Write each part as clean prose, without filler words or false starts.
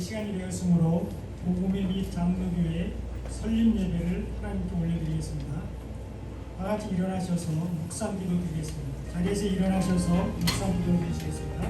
시간이 되었으므로 복음의 빛 장로교회 설립 예배를 하나님께 올려드리겠습니다. 다 같이 일어나셔서 묵상 기도 드리겠습니다. 자리에서 일어나셔서 묵상 기도 드리시겠습니다.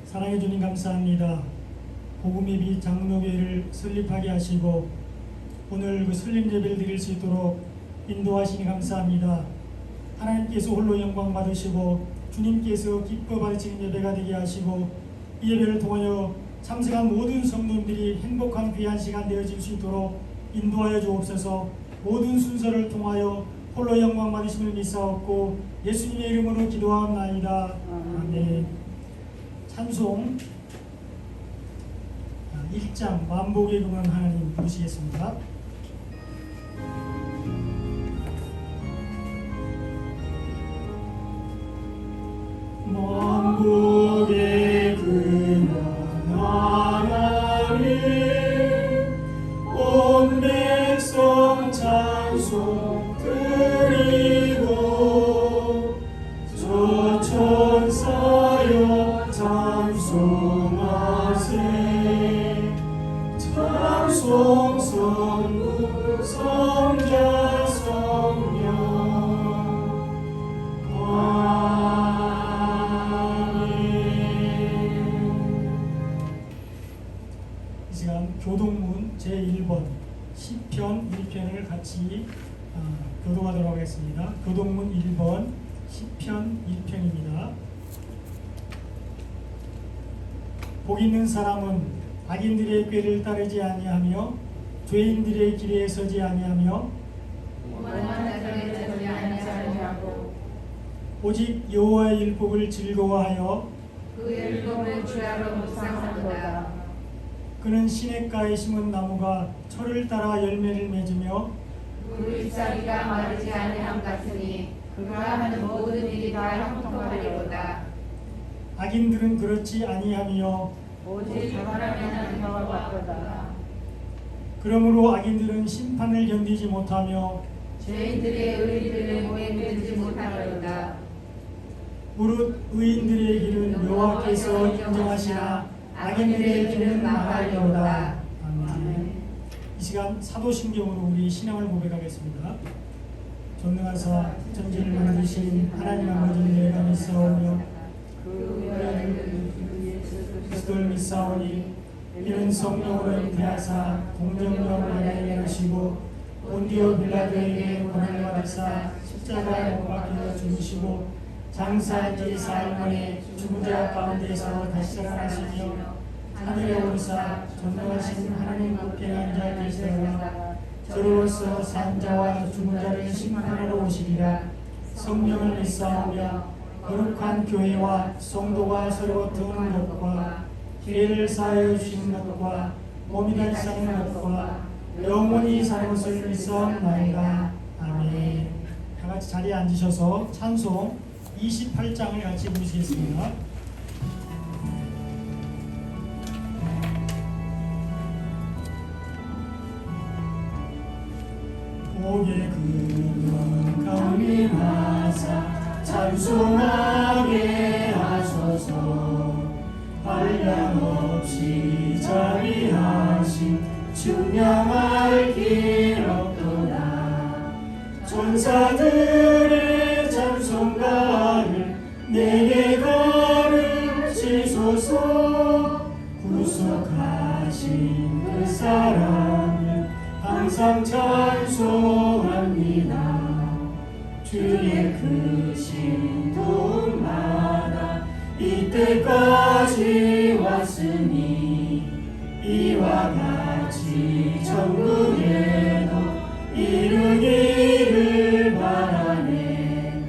사랑해 주님 감사합니다. 복음의 빛 장로교회를 설립하게 하시고 오늘 그 설립 예배를 드릴 수 있도록 인도하시니 감사합니다. 하나님께서 홀로 영광 받으시고 주님께서 기뻐 받으시는 예배가 되게 하시고 이 예배를 통하여 참석한 모든 성도님들이 행복한 귀한 시간 되어질 수 있도록 인도하여 주옵소서. 모든 순서를 통하여 홀로 영광 받으심을 믿사옵고 예수님의 이름으로 기도하옵나이다. 아멘. 찬송 1장 만복의 금은 하나님 부르시겠습니다. 만복의 금은 하나님 온 백성 찬송 드리고 저 천사여 찬송하세 찬송 성부 성자 성령 아멘. 이 시간 교동문 제1번 시편 1편을 같이 교독하도록 하겠습니다. 교동문 1번 시편 1편입니다. 복 있는 사람은 악인들의 꾀를 따르지 아니하며 죄인들의 길에 서지 아니하며 오직 여호와의 율법을 즐거워하여 그 율법을 주야로 묵상하도다. 그는 시냇가에 심은 나무가 철을 따라 열매를 맺으며 그 잎사귀가 마르지 아니함 같으니 그가 하는 모든 일이 다 형통하리로다. 악인들은 그렇지 아니하며 오직 바라면은 평화받도다. 그러므로 악인들은 심판을 견디지 못하며 죄인들의 의리를 모행되지 못하리로다. 무릇 의인들의 길은 여호와께서 인정하시나 악인들의 길은 망하리로다. 아멘. 이 시간 사도신경으로 우리 신앙을 고백하겠습니다. 전능하사 전지를 만드신 하나님 아버지를 내가 믿사오며 그리스도를 믿사오니 이는 성령으로 잉태하사 동정녀 마리아에게 나시고 본디오 빌라도에게 고난을 받으사 십자가에 못 박혀 죽으시고 장사한 지 사흘 만에 죽은 자 가운데서 다시 살아나시며 하늘에 오르사 전능하신 하나님 우편에 앉아 계시다가 저로서 산 자와 죽은 자를 심판하러 오시리라. 성령을 믿사오며 거룩한 교회와 성도가 서로 도우는 것과 기회를 쌓여 주시는 것과 몸이 다 사는 것과 영원히 사는 것을 믿사옵나이다. 아멘. 다 같이 자리에 앉으셔서 찬송 28장을 같이 부르시겠습니다. 복의 근원 강림하사 찬송하게 하소서. 한량없이 자비하신 충명할 길 없도다. 천사들의 찬송가를 내게 가르치소서. 구속하신 그 사랑을 항상 찬송합니다. 주의 크신 도움마다 이때까지 왔으니 이와 같이 천국에도 이르기를 바라네.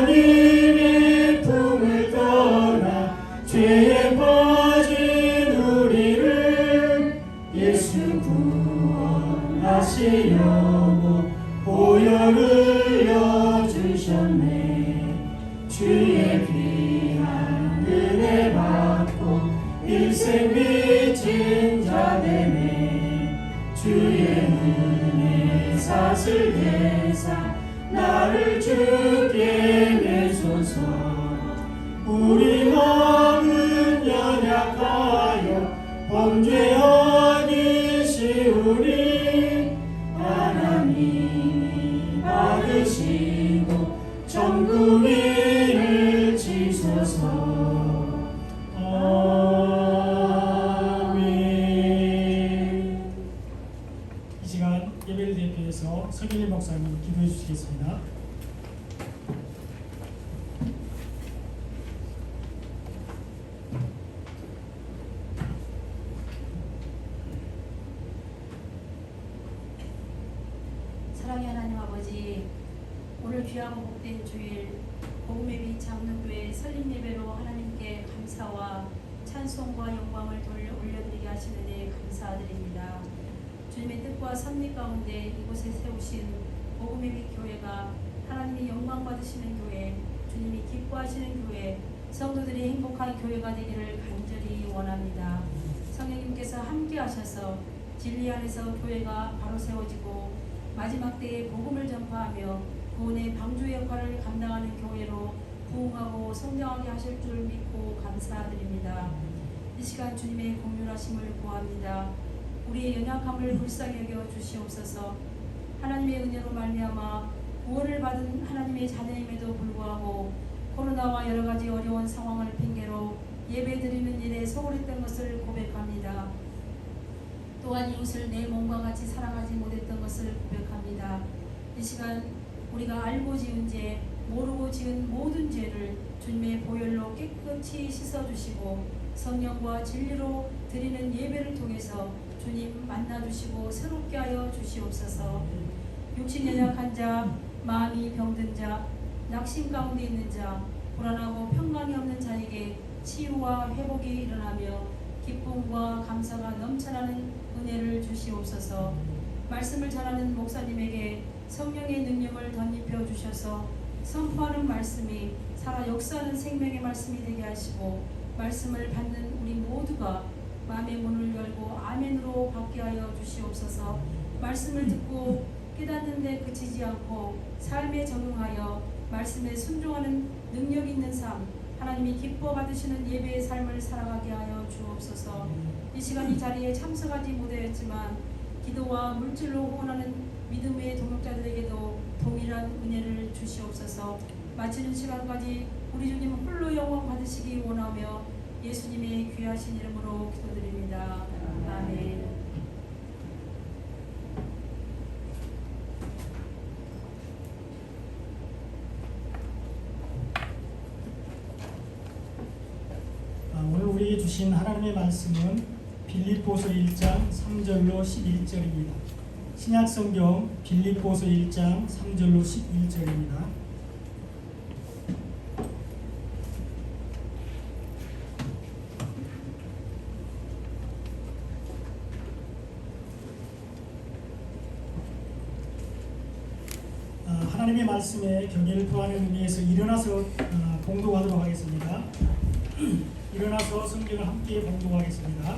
하나님의 품을 떠나 죄에 빠진 우리를 예수 구원하시려고 보혈 흘려주셨네. 주의 귀한 은혜 받고 일생 미친 자 되네. 주의 은혜 사슬 대사 나를 주께 내소서. 우리 마음은 연약하여 범죄하기 쉬우니 하나님이 받으시고 천국인을 지소서. 아멘. 이 시간 예배를 대표해서 서기일 목사님 기도해 주시겠습니다. 사랑의 하나님 아버지, 오늘 귀하고 복된 주일 복음의 빛 장로교회 설립 예배로 하나님께 감사와 찬송과 영광을 올려드리게 하시는 은혜 감사드립니다. 주님의 뜻과 섭리 가운데 이곳에 세우신 복음의 빛 교회가 하나님이 영광 받으시는 교회, 주님이 기뻐하시는 교회, 성도들이 행복한 교회가 되기를 간절히 원합니다. 성령님께서 함께 하셔서 진리 안에서 교회가 바로 세워지고 마지막 때에 복음을 전파하며 구원의 방주 역할을 감당하는 교회로 부흥하고 성장하게 하실 줄 믿고 감사드립니다. 이 시간 주님의 공률하심을 구합니다. 우리의 연약함을 불쌍히 여겨 주시옵소서. 하나님의 은혜로 말미암아 구원을 받은 하나님의 자녀임에도 불구하고 코로나와 여러 가지 어려운 상황을 핑계로 예배드리는 일에 소홀했던 것을 고백합니다. 또한 이웃을 내 몸과 같이 사랑하지 못했던 것을 고백합니다. 이 시간 우리가 알고 지은 죄, 모르고 지은 모든 죄를 주님의 보혈로 깨끗이 씻어주시고 성령과 진리로 드리는 예배를 통해서 주님 만나주시고 새롭게 하여 주시옵소서. 육신 연약한 자, 마음이 병든 자, 낙심 가운데 있는 자, 불안하고 평강이 없는 자에게 치유와 회복이 일어나며 기쁨과 감사가 넘쳐나는 은혜를 주시옵소서. 말씀을 전하는 목사님에게 성령의 능력을 덧입혀 주셔서 선포하는 말씀이 살아 역사하는 생명의 말씀이 되게 하시고 말씀을 받는 우리 모두가 마음의 문을 열고 아멘으로 받게 하여 주시옵소서. 말씀을 듣고 깨닫는 데 그치지 않고 삶에 적응하여 말씀에 순종하는 능력 있는 삶, 하나님이 기뻐 받으시는 예배의 삶을 살아가게 하여 주옵소서. 이 시간 이 자리에 참석하지 못하였지만 기도와 물질로 후원하는 믿음의 동역자들에게도 동일한 은혜를 주시옵소서. 마치는 시간까지 우리 주님 홀로 영광 받으시기 원하며 예수님의 귀하신 이름으로 기도드립니다. 아멘. 오늘 우리에게 주신 하나님의 말씀은 빌립보서 1장 3절로 11절입니다. 신약성경 빌립보서 1장 3절로 11절입니다. 하나님의 말씀에 경계를 표하는 의미에서 일어나서 봉독하도록 하겠습니다. 일어나서 성경을 함께 봉독하겠습니다.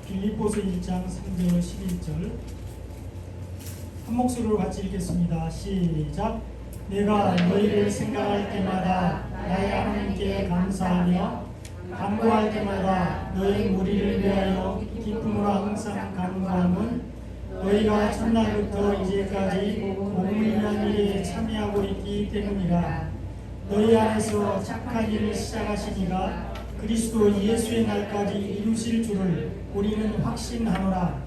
빌립보서 1장 3절 11절 한 목소리로 같이 읽겠습니다. 시작. 내가 너희를 생각할 때마다 나의 하나님께 감사하며 간구할 때마다 너희 무리를 위하여 기쁨으로 항상 간구함은 너희가 첫날부터 이제까지 복음을 위한 일에 참여하고 있기 때문이라. 너희 안에서 착한 일을 시작하시니가 그리스도 예수의 날까지 이루실 줄을 우리는 확신하노라.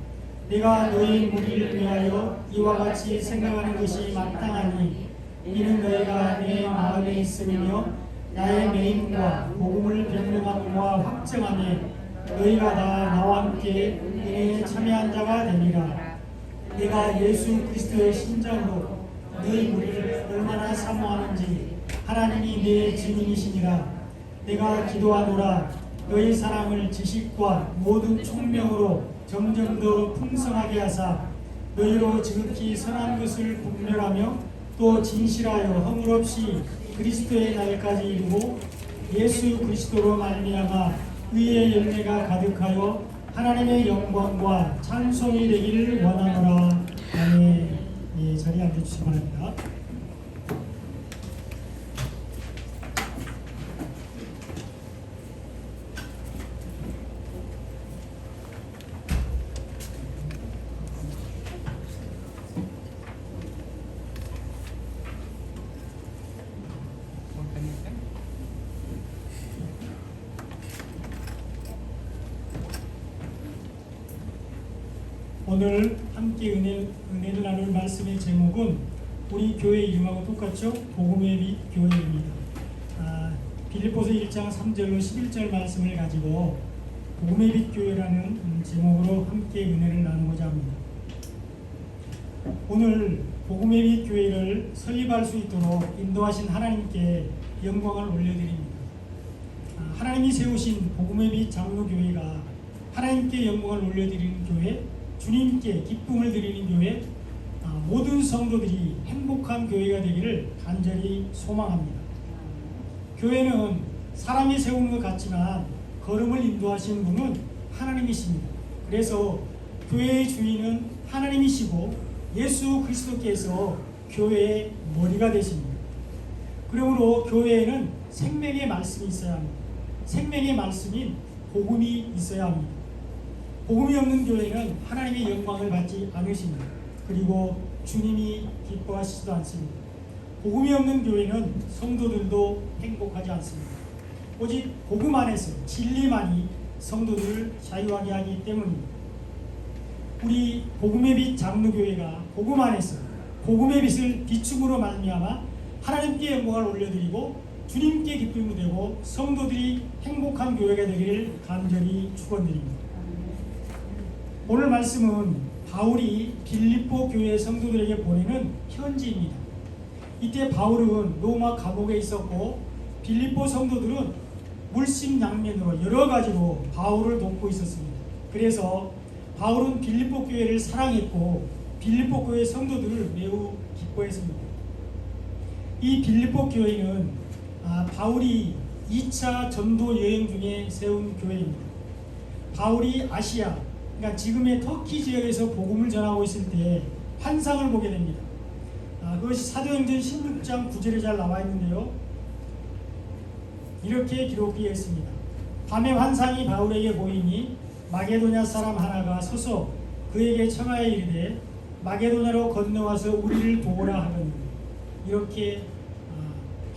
내가 너희 무리를 위하여 이와 같이 생각하는 것이 마땅하니 이는 너희가 내 마음에 있으며 나의 매임과 복음을 변명함과 확정함에 너희가 다 나와 함께 은혜에 참여한 자가 되니라. 내가 예수 그리스도의 심장으로 너희 무리를 얼마나 사모하는지 하나님이 내 증인이시니라. 내가 기도하노라. 너희 사랑을 지식과 모든 총명으로 점점 더 풍성하게 하사 너희로 지극히 선한 것을 분별하며 또 진실하여 허물없이 그리스도의 날까지 이루고 예수 그리스도로 말미암아 의의 열매가 가득하여 하나님의 영광과 찬송이 되기를 원하노라. 아멘. 예, 자리에 앉아주시기 바랍니다. 오늘 함께 은혜를 나눌 말씀의 제목은 우리 교회 이름하고 똑같죠? 복음의 빛 교회입니다. 빌립보서 1장 3절로 11절 말씀을 가지고 복음의 빛 교회라는 제목으로 함께 은혜를 나누고자 합니다. 오늘 복음의 빛 교회를 설립할 수 있도록 인도하신 하나님께 영광을 올려드립니다. 하나님이 세우신 복음의 빛 장로교회가 하나님께 영광을 올려드리는 교회, 주님께 기쁨을 드리는 교회, 모든 성도들이 행복한 교회가 되기를 간절히 소망합니다. 교회는 사람이 세우는 것 같지만 걸음을 인도하시는 분은 하나님이십니다. 그래서 교회의 주인은 하나님이시고 예수 그리스도께서 교회의 머리가 되십니다. 그러므로 교회에는 생명의 말씀이 있어야 합니다. 생명의 말씀인 복음이 있어야 합니다. 복음이 없는 교회는 하나님의 영광을 받지 않으십니다. 그리고 주님이 기뻐하시지도 않습니다. 복음이 없는 교회는 성도들도 행복하지 않습니다. 오직 복음 안에서 진리만이 성도들을 자유하게 하기 때문입니다. 우리 복음의 빛 장로교회가 복음 안에서 복음의 빛을 비춤으로 말미암아 하나님께 영광을 올려드리고 주님께 기쁨이 되고 성도들이 행복한 교회가 되기를 간절히 축원드립니다. 오늘 말씀은 바울이 빌립보 교회 성도들에게 보내는 편지입니다. 이때 바울은 로마 감옥에 있었고 빌립보 성도들은 물심양면으로 여러 가지로 바울을 돕고 있었습니다. 그래서 바울은 빌립보 교회를 사랑했고 빌립보 교회 성도들을 매우 기뻐했습니다. 이 빌립보 교회는 바울이 2차 전도 여행 중에 세운 교회입니다. 바울이 아시아, 그러니까 지금의 터키 지역에서 복음을 전하고 있을 때 환상을 보게 됩니다. 그것이 사도행전 16장 9절에 잘 나와 있는데요. 이렇게 기록되어 있습니다. 밤에 환상이 바울에게 보이니 마게도냐 사람 하나가 서서 그에게 청하여 이르되 마게도냐로 건너와서 우리를 도우라 하더니 이렇게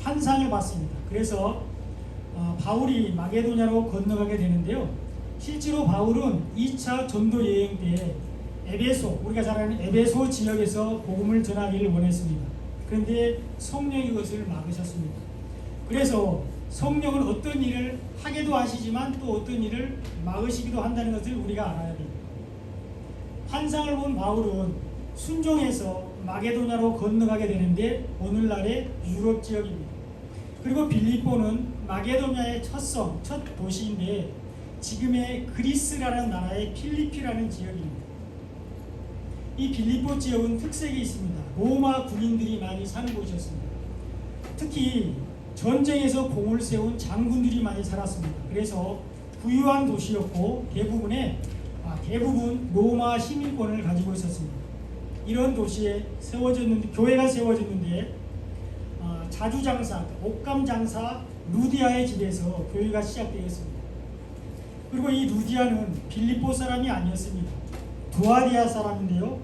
환상을 봤습니다. 그래서 바울이 마게도냐로 건너가게 되는데요. 실제로 바울은 2차 전도 여행 때 에베소, 우리가 잘 아는 에베소 지역에서 복음을 전하기를 원했습니다. 그런데 성령이 그것을 막으셨습니다. 그래서 성령은 어떤 일을 하게도 하시지만 또 어떤 일을 막으시기도 한다는 것을 우리가 알아야 됩니다. 환상을 본 바울은 순종해서 마게도냐로 건너가게 되는데 오늘날의 유럽 지역입니다. 그리고 빌립보는 마게도냐의 첫 도시인데 지금의 그리스라는 나라의 필리피라는 지역입니다. 이 빌립보 지역은 특색이 있습니다. 로마 군인들이 많이 사는 곳이었습니다. 특히 전쟁에서 공을 세운 장군들이 많이 살았습니다. 그래서 부유한 도시였고 대부분 로마 시민권을 가지고 있었습니다. 이런 도시에 교회가 세워졌는데 자주장사, 옷감장사 루디아의 집에서 교회가 시작되었습니다. 그리고 이 루디아는 빌립보 사람이 아니었습니다. 두아리아 사람인데요.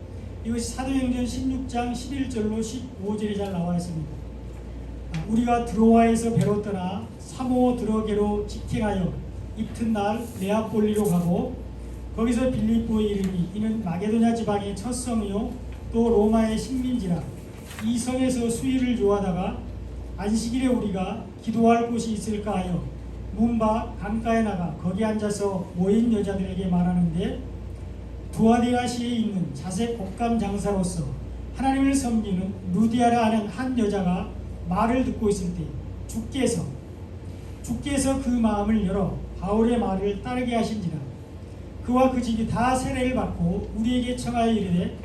이것이 사도행전 16장 11절로 15절에 잘 나와 있습니다. 우리가 드로아에서 배로 떠나 사모 드러게로 직행하여 이튿날 네아폴리로 가고 거기서 빌립보에 이르니 이는 마게도냐 지방의 첫 성이요 또 로마의 식민지라. 이 성에서 수일을 요하다가 안식일에 우리가 기도할 곳이 있을까 하여 문밖 강가에 나가 거기 앉아서 모인 여자들에게 말하는데 두아디아시에 있는 자색 곶감 장사로서 하나님을 섬기는 루디아라 하는 한 여자가 말을 듣고 있을 때 주께서 그 마음을 열어 바울의 말을 따르게 하신지라. 그와 그 집이 다 세례를 받고 우리에게 청하여 이르되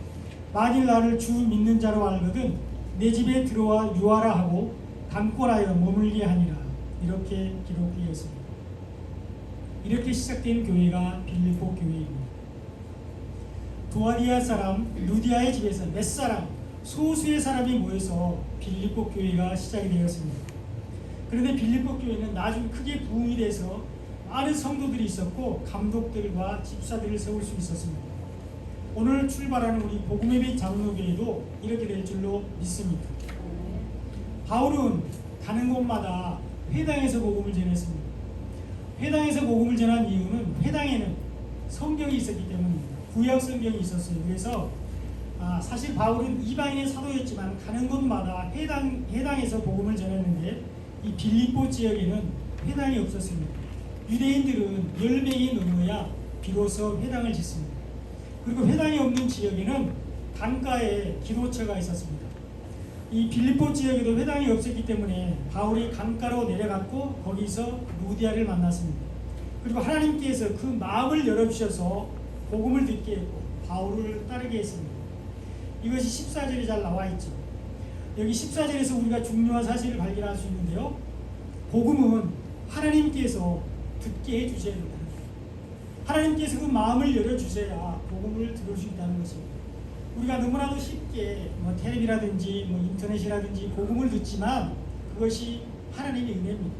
만일 나를 주 믿는 자로 알거든 내 집에 들어와 유하라 하고 강권하여 머물게 하니라. 이렇게 기록되었습니다. 이렇게 시작된 교회가 빌립보 교회입니다. 두아디아 사람 루디아의 집에서 몇 사람, 소수의 사람이 모여서 빌립보 교회가 시작이 되었습니다. 그런데 빌립보 교회는 나중에 크게 부흥이 돼서 많은 성도들이 있었고 감독들과 집사들을 세울 수 있었습니다. 오늘 출발하는 우리 복음의 빛 장로교회도 이렇게 될 줄로 믿습니다. 바울은 가는 곳마다 회당에서 복음을 전했습니다. 회당에서 복음을 전한 이유는 회당에는 성경이 있었기 때문입니다. 구약 성경이 있었어요. 그래서 사실 바울은 이방인의 사도였지만 가는 곳마다 회당에서 복음을 전했는데 이 빌립보 지역에는 회당이 없었습니다. 유대인들은 10명이 넘어야 비로소 회당을 짓습니다. 그리고 회당이 없는 지역에는 강가에 기도처가 있었습니다. 이 빌립보 지역에도 회당이 없었기 때문에 바울이 강가로 내려갔고 거기서 루디아를 만났습니다. 그리고 하나님께서 그 마음을 열어주셔서 복음을 듣게 했고 바울을 따르게 했습니다. 이것이 14절에 잘 나와 있죠. 여기 14절에서 우리가 중요한 사실을 발견할 수 있는데요. 복음은 하나님께서 듣게 해주셔야 됩니다. 하나님께서 그 마음을 열어주셔야 복음을 들을 수 있다는 것입니다. 우리가 너무나도 쉽게 텔레비라든지 인터넷이라든지 복음을 듣지만 그것이 하나님의 은혜입니다.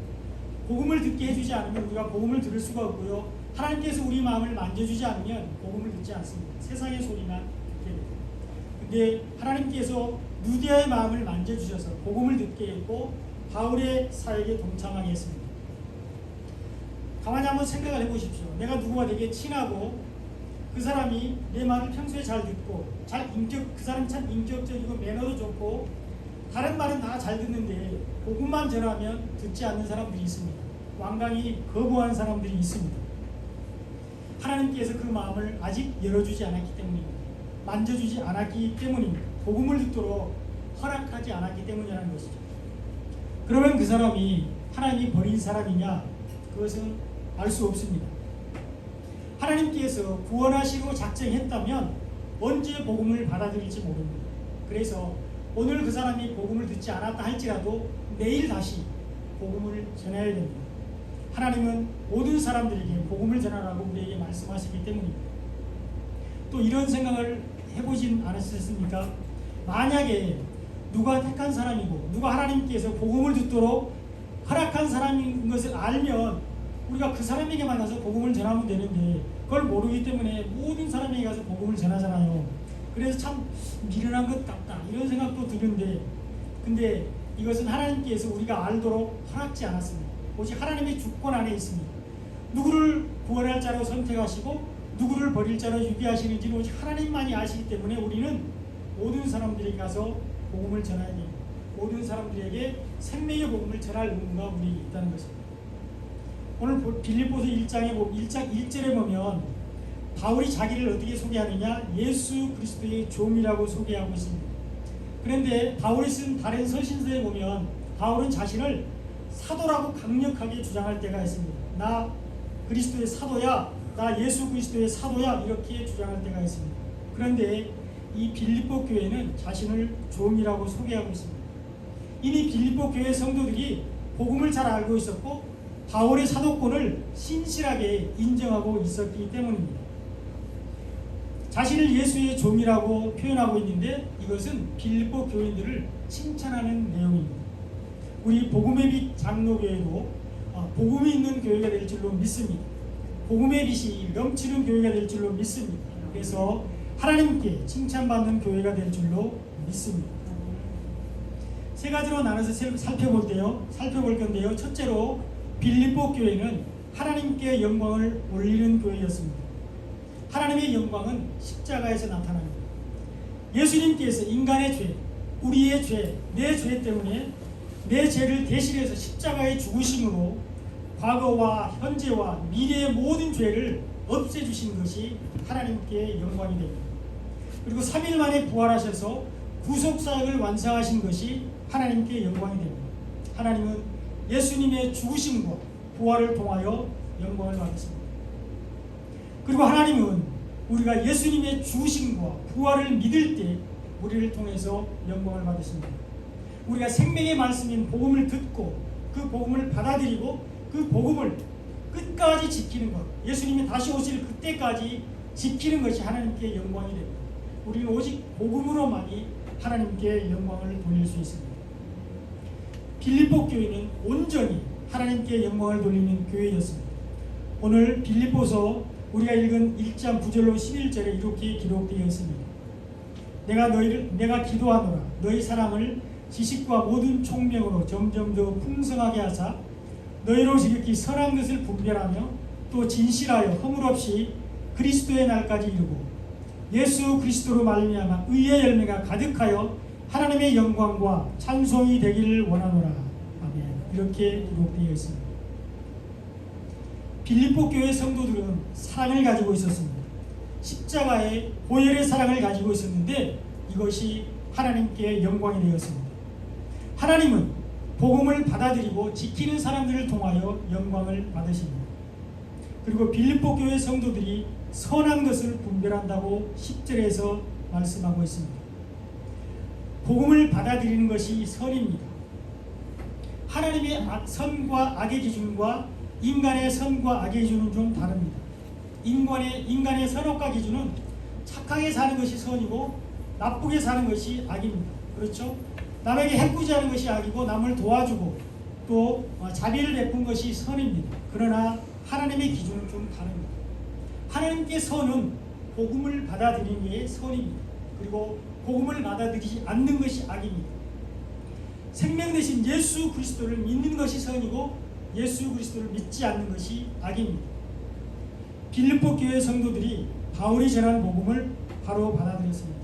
복음을 듣게 해주지 않으면 우리가 복음을 들을 수가 없고요. 하나님께서 우리 마음을 만져주지 않으면 복음을 듣지 않습니다. 세상의 소리만 듣게 됩니다. 근데 하나님께서 루디아의 마음을 만져주셔서 복음을 듣게 했고 바울의 사역에 동참하게 했습니다. 가만히 한번 생각을 해보십시오. 내가 누구와 되게 친하고 그 사람이 내 말을 평소에 잘 듣고 그 사람이 참 인격적이고 매너도 좋고 다른 말은 다 잘 듣는데 복음만 전하면 듣지 않는 사람들이 있습니다. 완강히 거부하는 사람들이 있습니다. 하나님께서 그 마음을 아직 열어주지 않았기 때문입니다. 만져주지 않았기 때문입니다. 복음을 듣도록 허락하지 않았기 때문이라는 것이죠. 그러면 그 사람이 하나님이 버린 사람이냐? 그것은 알 수 없습니다. 하나님께서 구원하시고 작정했다면 언제 복음을 받아들일지 모릅니다. 그래서 오늘 그 사람이 복음을 듣지 않았다 할지라도 내일 다시 복음을 전해야 됩니다. 하나님은 모든 사람들에게 복음을 전하라고 우리에게 말씀하시기 때문입니다. 또 이런 생각을 해보진 않으셨습니까? 만약에 누가 택한 사람이고 누가 하나님께서 복음을 듣도록 허락한 사람인 것을 알면 우리가 그 사람에게 만나서 복음을 전하면 되는데 그걸 모르기 때문에 모든 사람에게 가서 복음을 전하잖아요. 그래서 참 미련한 것 같다 이런 생각도 드는데 근데 이것은 하나님께서 우리가 알도록 허락지 않았습니다. 오직 하나님의 주권 안에 있습니다. 누구를 구원할 자로 선택하시고 누구를 버릴 자로 유비하시는지는 오직 하나님만이 아시기 때문에 우리는 모든 사람들에게 가서 복음을 전해야 됩니다. 모든 사람들에게 생명의 복음을 전할 의무가 우리에게 있다는 것입니다. 오늘 빌립보서 1절에 보면 바울이 자기를 어떻게 소개하느냐? 예수 그리스도의 종이라고 소개하고 있습니다. 그런데 바울이 쓴 다른 서신서에 보면 바울은 자신을 사도라고 강력하게 주장할 때가 있습니다. 나 그리스도의 사도야, 나 예수 그리스도의 사도야 이렇게 주장할 때가 있습니다. 그런데 이 빌립보 교회는 자신을 종이라고 소개하고 있습니다. 이미 빌립보 교회 성도들이 복음을 잘 알고 있었고 바울의 사도권을 신실하게 인정하고 있었기 때문입니다. 자신을 예수의 종이라고 표현하고 있는데 이것은 빌립보 교인들을 칭찬하는 내용입니다. 우리 복음의 빛 장로교회도 복음이 있는 교회가 될 줄로 믿습니다. 복음의 빛이 넘치는 교회가 될 줄로 믿습니다. 그래서 하나님께 칭찬받는 교회가 될 줄로 믿습니다. 세 가지로 나눠서 살펴볼 건데요. 첫째로 빌립보 교회는 하나님께 영광을 올리는 교회였습니다. 하나님의 영광은 십자가에서 나타납니다. 예수님께서 인간의 죄, 우리의 죄, 내 죄 때문에 내 죄를 대신해서 십자가에 죽으심으로 과거와 현재와 미래의 모든 죄를 없애주신 것이 하나님께 영광이 됩니다. 그리고 3일 만에 부활하셔서 구속사역을 완성하신 것이 하나님께 영광이 됩니다. 하나님은 예수님의 죽으심과 부활을 통하여 영광을 받으십니다. 그리고 하나님은 우리가 예수님의 죽으심과 부활을 믿을 때 우리를 통해서 영광을 받으십니다. 우리가 생명의 말씀인 복음을 듣고 그 복음을 받아들이고 그 복음을 끝까지 지키는 것, 예수님이 다시 오실 그때까지 지키는 것이 하나님께 영광이 됩니다. 우리는 오직 복음으로만이 하나님께 영광을 돌릴 수 있습니다. 빌립보 교회는 온전히 하나님께 영광을 돌리는 교회였습니다. 오늘 빌립보서 우리가 읽은 1장 9절로 11절에 이렇게 기록되어 있습니다. 내가 기도하노라 너희 사랑을 지식과 모든 총명으로 점점 더 풍성하게 하사 너희로 지극히 선한 것을 분별하며 또 진실하여 허물 없이 그리스도의 날까지 이루고 예수 그리스도로 말미암아 의의 열매가 가득하여 하나님의 영광과 찬송이 되기를 원하노라. 아멘. 이렇게 기록되어 있습니다. 빌립보 교회 성도들은 사랑을 가지고 있었습니다. 십자가의 보혈의 사랑을 가지고 있었는데 이것이 하나님께 영광이 되었습니다. 하나님은 복음을 받아들이고 지키는 사람들을 통하여 영광을 받으십니다. 그리고 빌립보 교회 성도들이 선한 것을 분별한다고 10절에서 말씀하고 있습니다. 복음을 받아들이는 것이 선입니다. 하나님의 선과 악의 기준과 인간의 선과 악의 기준은 좀 다릅니다. 인간의 선악과 기준은 착하게 사는 것이 선이고 나쁘게 사는 것이 악입니다. 그렇죠? 남에게 해코지 하는 것이 악이고 남을 도와주고 또 자비를 베푼 것이 선입니다. 그러나 하나님의 기준은 좀 다릅니다. 하나님께 선은 복음을 받아들이는 게 선입니다. 그리고 복음을 받아들이지 않는 것이 악입니다. 생명 대신 예수 그리스도를 믿는 것이 선이고 예수 그리스도를 믿지 않는 것이 악입니다. 빌립보 교회 성도들이 바울이 전한 복음을 바로 받아들였습니다.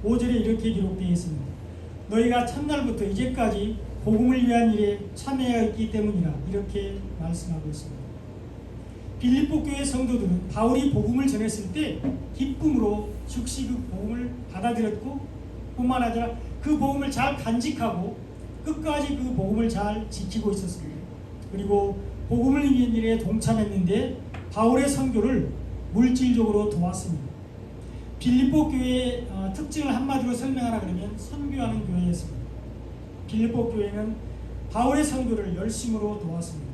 5절에 이렇게 기록되어 있습니다. 너희가 첫날부터 이제까지 복음을 위한 일에 참여하였기 때문이라 이렇게 말씀하고 있습니다. 빌립보 교회 성도들은 바울이 복음을 전했을 때 기쁨으로 즉시 그 복음을 받아들였고 뿐만 아니라 그 복음을 잘 간직하고 끝까지 그 복음을 잘 지키고 있었습니다. 그리고 복음을 위한 일에 동참했는데 바울의 선교를 물질적으로 도왔습니다. 빌립보 교회의 특징을 한마디로 설명하라 그러면 선교하는 교회였습니다. 빌립보 교회는 바울의 선교를 열심으로 도왔습니다.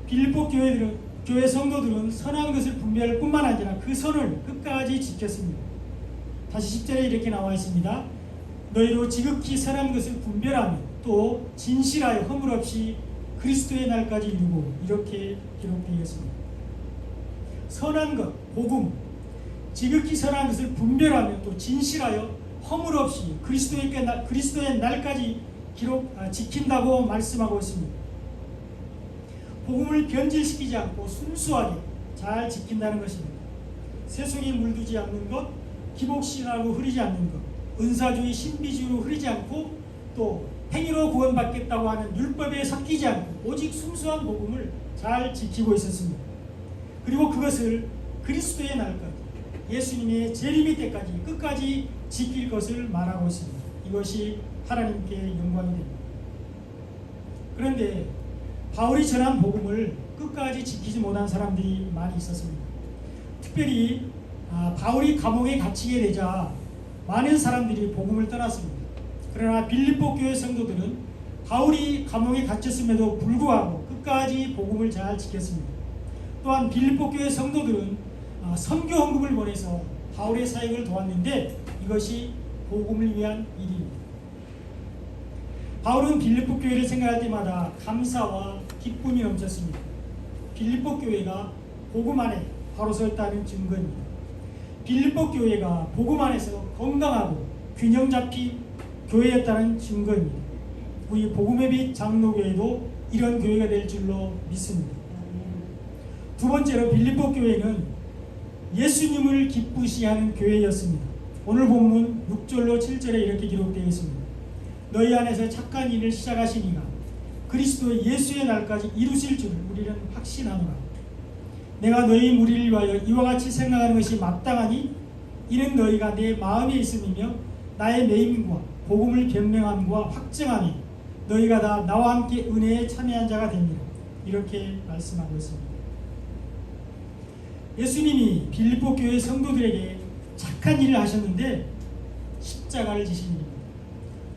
빌립보 교회 성도들은 선한 것을 분별할 뿐만 아니라 그 선을 끝까지 지켰습니다. 다시 10절에 이렇게 나와 있습니다. 너희로 지극히 선한 것을 분별하며 또 진실하여 허물 없이 그리스도의 날까지 이루고 이렇게 기록되어 있습니다. 선한 것, 복음, 지극히 선한 것을 분별하며 또 진실하여 허물 없이 그리스도의 날까지 지킨다고 말씀하고 있습니다. 복음을 변질시키지 않고 순수하게 잘 지킨다는 것입니다. 세속에 물들지 않는 것, 기복신하고 흐리지 않는 것, 은사주의 신비주의로 흐리지 않고 또 행위로 구원받겠다고 하는 율법에 섞이지 않고 오직 순수한 복음을 잘 지키고 있었습니다. 그리고 그것을 그리스도의 날까지 예수님의 재림의 때까지 끝까지 지킬 것을 말하고 있습니다. 이것이 하나님께 영광이 됩니다. 그런데 바울이 전한 복음을 끝까지 지키지 못한 사람들이 많이 있었습니다. 특별히 바울이 감옥에 갇히게 되자 많은 사람들이 복음을 떠났습니다. 그러나 빌립보 교회 성도들은 바울이 감옥에 갇혔음에도 불구하고 끝까지 복음을 잘 지켰습니다. 또한 빌립보 교회 성도들은 선교 헌금을 보내서 바울의 사역을 도왔는데 이것이 복음을 위한 일입니다. 바울은 빌립보 교회를 생각할 때마다 감사와 기쁨이 넘쳤습니다. 빌립보 교회가 복음 안에 바로 서 있다는 증거입니다. 빌립보 교회가 복음 안에서 건강하고 균형 잡힌 교회였다는 증거입니다. 우리 복음의 빛 장로교회도 이런 교회가 될 줄로 믿습니다. 두 번째로 빌립보 교회는 예수님을 기쁘시 하는 교회였습니다. 오늘 본문 6절로 7절에 이렇게 기록되어 있습니다. 너희 안에서 착한 일을 시작하시니가 그리스도 예수의 날까지 이루실 줄을 우리는 확신하노라. 내가 너희 무리를 위하여 이와 같이 생각하는 것이 마땅하니 이는 너희가 내 마음에 있음이며 나의 매임과 복음을 변명함과 확증함이 너희가 다 나와 함께 은혜에 참여한 자가 됩니다. 이렇게 말씀하고 있습니다. 예수님이 빌립보 교회 성도들에게 착한 일을 하셨는데 십자가를 지신 일입니다.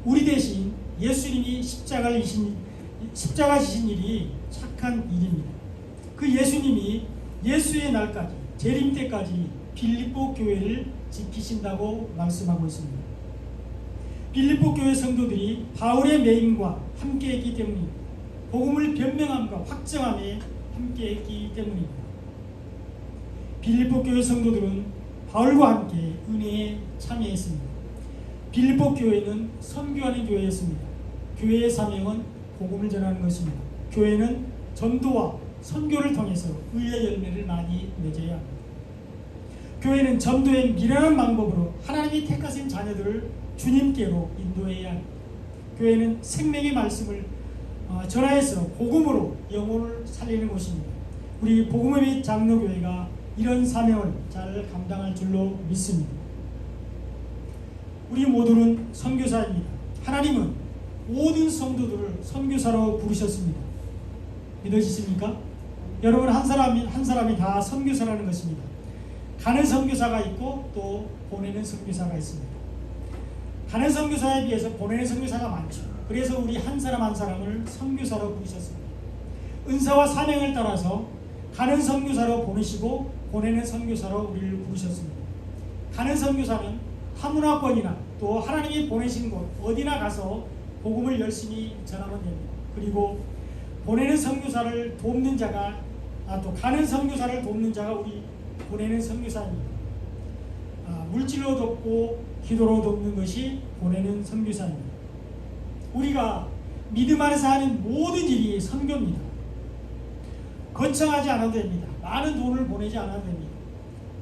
우리 대신 예수님이 십자가 지신 일이 착한 일입니다. 그 예수님이 예수의 날까지 재림 때까지 빌립보 교회를 지키신다고 말씀하고 있습니다. 빌립보 교회 성도들이 바울의 매임과 함께했기 때문입니다. 복음을 변명함과 확정함에 함께했기 때문입니다. 빌립보 교회 성도들은 바울과 함께 은혜에 참여했습니다. 빌립보 교회는 선교하는 교회였습니다. 교회의 사명은 복음을 전하는 것입니다. 교회는 전도와 선교를 통해서 의의 열매를 많이 맺어야 합니다. 교회는 전도의 미련한 방법으로 하나님이 택하신 자녀들을 주님께로 인도해야 합니다. 교회는 생명의 말씀을 전하여서 복음으로 영혼을 살리는 곳입니다. 우리 복음의 빛 장로교회가 이런 사명을 잘 감당할 줄로 믿습니다. 우리 모두는 선교사입니다. 하나님은 모든 성도들을 선교사로 부르셨습니다. 믿어지십니까? 여러분 한 사람이 다 선교사라는 것입니다. 가는 선교사가 있고 또 보내는 선교사가 있습니다. 가는 선교사에 비해서 보내는 선교사가 많죠. 그래서 우리 한 사람 한 사람을 선교사로 부르셨습니다. 은사와 사명을 따라서 가는 선교사로 보내시고 보내는 선교사로 우리를 부르셨습니다. 가는 선교사는 타문화권이나 또 하나님이 보내신 곳 어디나 가서 복음을 열심히 전하면 됩니다. 그리고 보내는 선교사를 돕는 자가 또 가는 선교사를 돕는 자가 우리 보내는 선교사입니다. 물질로 돕고 기도로 돕는 것이 보내는 선교사입니다. 우리가 믿음 안에서 하는 모든 일이 선교입니다. 거창하지 않아도 됩니다. 많은 돈을 보내지 않아도 됩니다.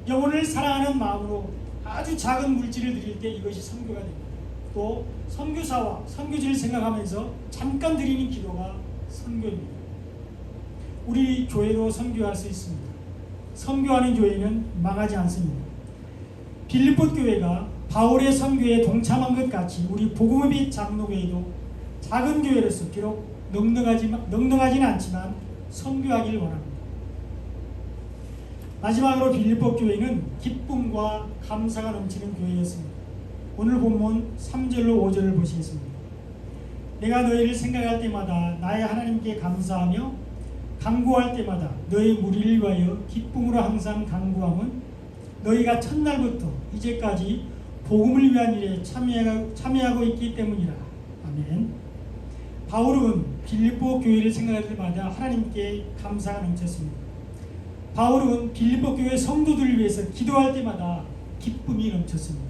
영혼을 사랑하는 마음으로 아주 작은 물질을 드릴 때 이것이 선교가 됩니다. 또 선교사와 선교지를 생각하면서 잠깐 드리는 기도가 선교입니다. 우리 교회도 선교할 수 있습니다. 선교하는 교회는 망하지 않습니다. 빌립보 교회가 바울의 선교에 동참한 것 같이 우리 복음의 빛 장로교회도 작은 교회로서 비록 넉넉하지는 않지만 선교하기를 원합니다. 마지막으로 빌립보 교회는 기쁨과 감사가 넘치는 교회였습니다. 오늘 본문 3절로 5절을 보시겠습니다. 내가 너희를 생각할 때마다 나의 하나님께 감사하며 간구할 때마다 너희 무리를 위하여 기쁨으로 항상 간구함은 너희가 첫날부터 이제까지 복음을 위한 일에 참여하고 있기 때문이라. 아멘. 바울은 빌립보 교회를 생각할 때마다 하나님께 감사가 넘쳤습니다. 바울은 빌립보 교회 성도들을 위해서 기도할 때마다 기쁨이 넘쳤습니다.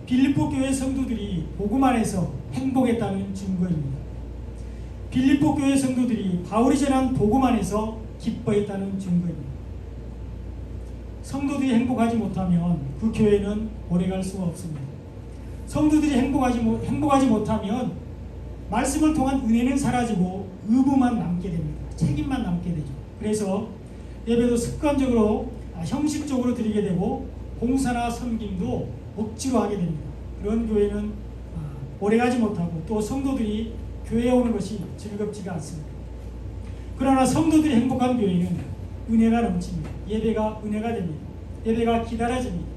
빌립보 교회 성도들이 복음 안에서 행복했다는 증거입니다. 빌립보 교회 성도들이 바울이 전한 복음 안에서 기뻐했다는 증거입니다. 성도들이 행복하지 못하면 그 교회는 오래갈 수가 없습니다. 성도들이 행복하지 못하면 말씀을 통한 은혜는 사라지고 의무만 남게 됩니다. 책임만 남게 되죠. 그래서 예배도 습관적으로 형식적으로 드리게 되고 봉사나 섬김도 억지로 하게 됩니다. 그런 교회는 오래가지 못하고 또 성도들이 교회에 오는 것이 즐겁지가 않습니다. 그러나 성도들이 행복한 교회는 은혜가 넘칩니다. 예배가 은혜가 됩니다. 예배가 기다려집니다.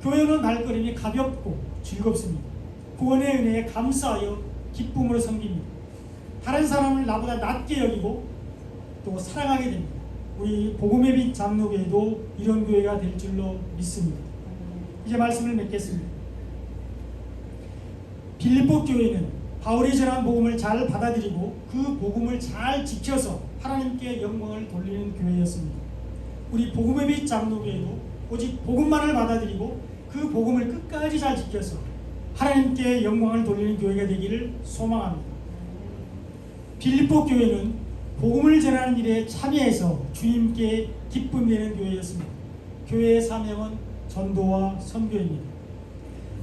교회는 날걸음이 가볍고 즐겁습니다. 구원의 은혜에 감사하여 기쁨으로 섬깁니다. 다른 사람을 나보다 낮게 여기고 또 사랑하게 됩니다. 우리 복음의 빛 장로교회도 이런 교회가 될 줄로 믿습니다. 이제 말씀을 맺겠습니다. 빌립보 교회는 바울이 전한 복음을 잘 받아들이고 그 복음을 잘 지켜서 하나님께 영광을 돌리는 교회였습니다. 우리 복음의 빛 장로교회도 오직 복음만을 받아들이고 그 복음을 끝까지 잘 지켜서 하나님께 영광을 돌리는 교회가 되기를 소망합니다. 빌립보 교회는 복음을 전하는 일에 참여해서 주님께 기쁨 되는 교회였습니다. 교회의 사명은 전도와 선교입니다.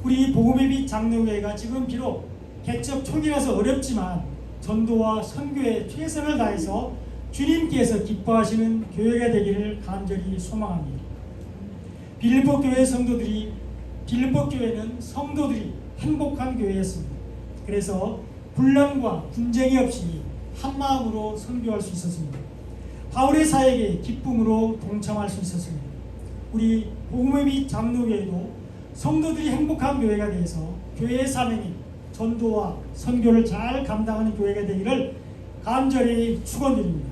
우리 복음의 빛 장로교회가 지금 비록 개척 초기라서 어렵지만 전도와 선교에 최선을 다해서 주님께서 기뻐하시는 교회가 되기를 간절히 소망합니다. 빌립보 교회 성도들이 빌립보 교회는 성도들이 행복한 교회였습니다. 그래서 분란과 분쟁이 없이 한 마음으로 선교할 수 있었습니다. 바울의 사역에 기쁨으로 동참할 수 있었습니다. 우리 복음의 빛 장로교회도 성도들이 행복한 교회가 되어서 교회의 사명인 전도와 선교를 잘 감당하는 교회가 되기를 간절히 축원드립니다.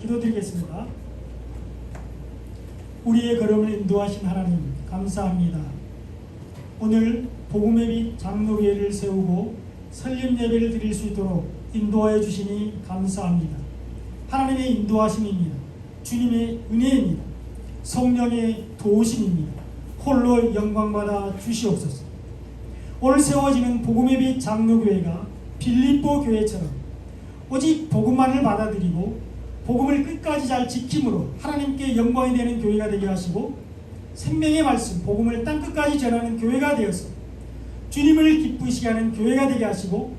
기도드리겠습니다. 우리의 걸음을 인도하신 하나님 감사합니다. 오늘 복음의 빛 장로교회를 세우고 설립 예배를 드릴 수 있도록 인도하여 주시니 감사합니다. 하나님의 인도하심입니다. 주님의 은혜입니다. 성령의 도우심입니다. 홀로 영광받아 주시옵소서. 오늘 세워지는 복음의 빛 장로교회가 빌립보 교회처럼 오직 복음만을 받아들이고 복음을 끝까지 잘 지킴으로 하나님께 영광이 되는 교회가 되게 하시고 생명의 말씀, 복음을 땅끝까지 전하는 교회가 되어서 주님을 기쁘시게 하는 교회가 되게 하시고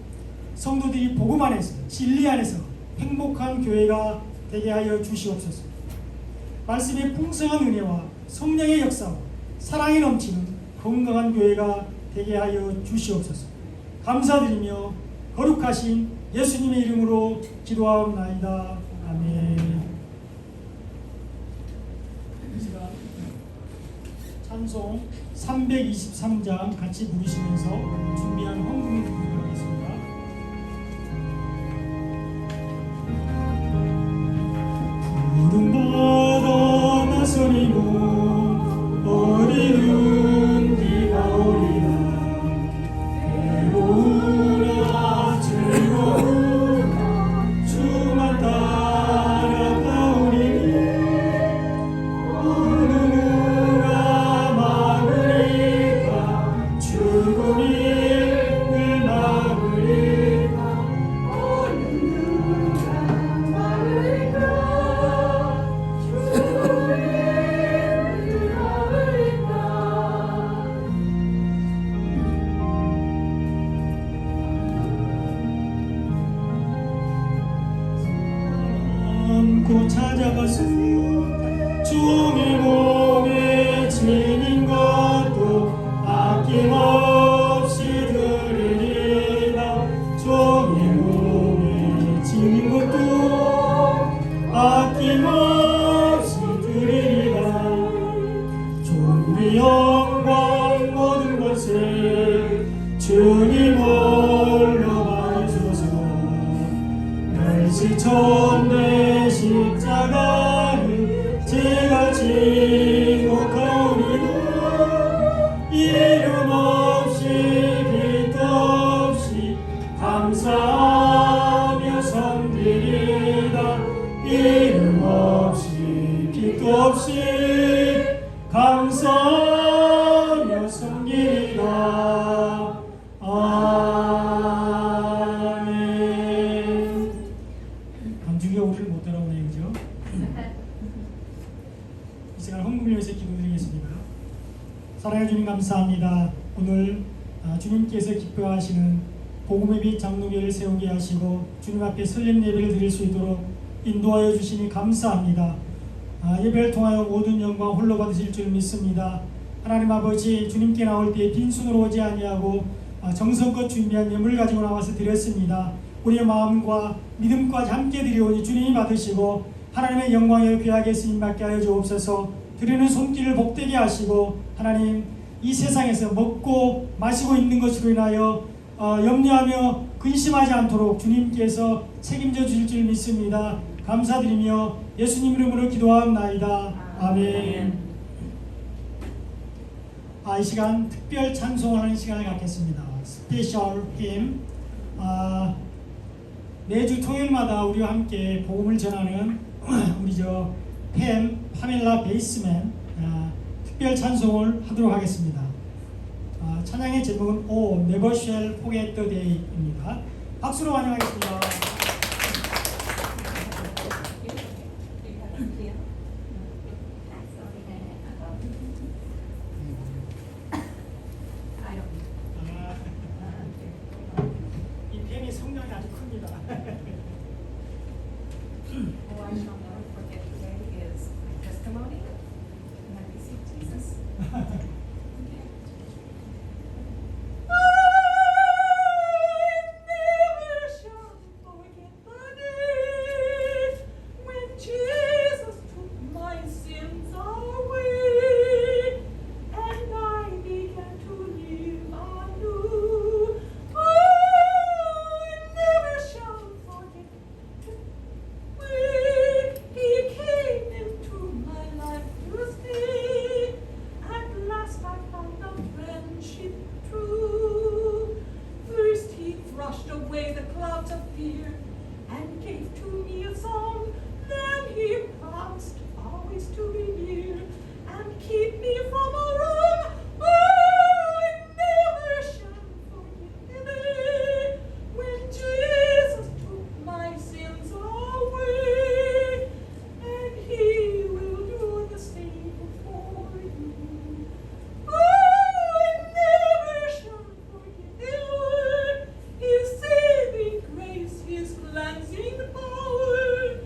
성도들이 복음 안에서 진리 안에서 행복한 교회가 되게 하여 주시옵소서. 말씀의 풍성한 은혜와 성령의 역사와 사랑이 넘치는 건강한 교회가 되게 하여 주시옵소서. 감사드리며 거룩하신 예수님의 이름으로 기도하옵나이다. 아멘. 찬송 323장 같이 부르시면서 준비한 헌금을 드리도록 하겠습니다. 푸른바다 나서리고 어디든 비가 오리라. 외로우나 즐거우나 주만 따라가오리니 어느 누가 막으리까 죽음이 늘 막으리까 어느 누가 막으리까 죽음이 늘 막으리까. 안고 찾아가서 종의 몸에 지닌 것도 아낌없이 드리리라. 종의 몸에 지닌 것도 아낌없이 드리리라. 종의 영광 모든 것을 주님 홀로 받으소서. 멸시천대 십자가를 제가 지고 가오리라. 이름 없이 빛도 없이 감사하며 섬기리다. 이름 없이 빛도 없이 감사하며 섬기리다. 아멘. 감주가 우리를 못 따라오네요, 그죠? 이 시간 헌금을 위해서 기도드리겠습니다. 사랑해 주님 감사합니다. 오늘 주님께서 기뻐하시는 복음의 빛 장로교회를 세우게 하시고 주님 앞에 설립 예배를 드릴 수 있도록 인도하여 주시니 감사합니다. 예배를 통하여 모든 영광 홀로 받으실 줄 믿습니다. 하나님 아버지, 주님께 나올 때 빈손으로 오지 아니하고 정성껏 준비한 예물을 가지고 나와서 드렸습니다. 우리의 마음과 믿음까지 함께 드리오니 주님이 받으시고 하나님의 영광에 귀하게 쓰임받게 하여 주옵소서. 드리는 손길을 복되게 하시고 하나님, 이 세상에서 먹고 마시고 있는 것으로 인하여 염려하며 근심하지 않도록 주님께서 책임져 주실 줄 믿습니다. 감사드리며 예수님 이름으로 기도하옵나이다. 아멘. 이 시간 특별 찬송을 하는 시간을 갖겠습니다. 스페셜 힘. 매주 토요일마다 우리와 함께 복음을 전하는 우리 파멜라 베이스맨 특별 찬송을 하도록 하겠습니다. 찬양의 제목은 Oh Never Shall Forget the Day입니다. 박수로 환영하겠습니다. 이 펜이 성량이 아주 큽니다. I shall never forget today is my testimony when I received Jesus. Brushed away the clouds of fear and gave to me a song. Then he promised always to be near and keep me from all wrong. Oh, I never shall forget when Jesus took my sins away, and he will do the same for you. Oh, I never shall forget His saving grace, His cleansing power,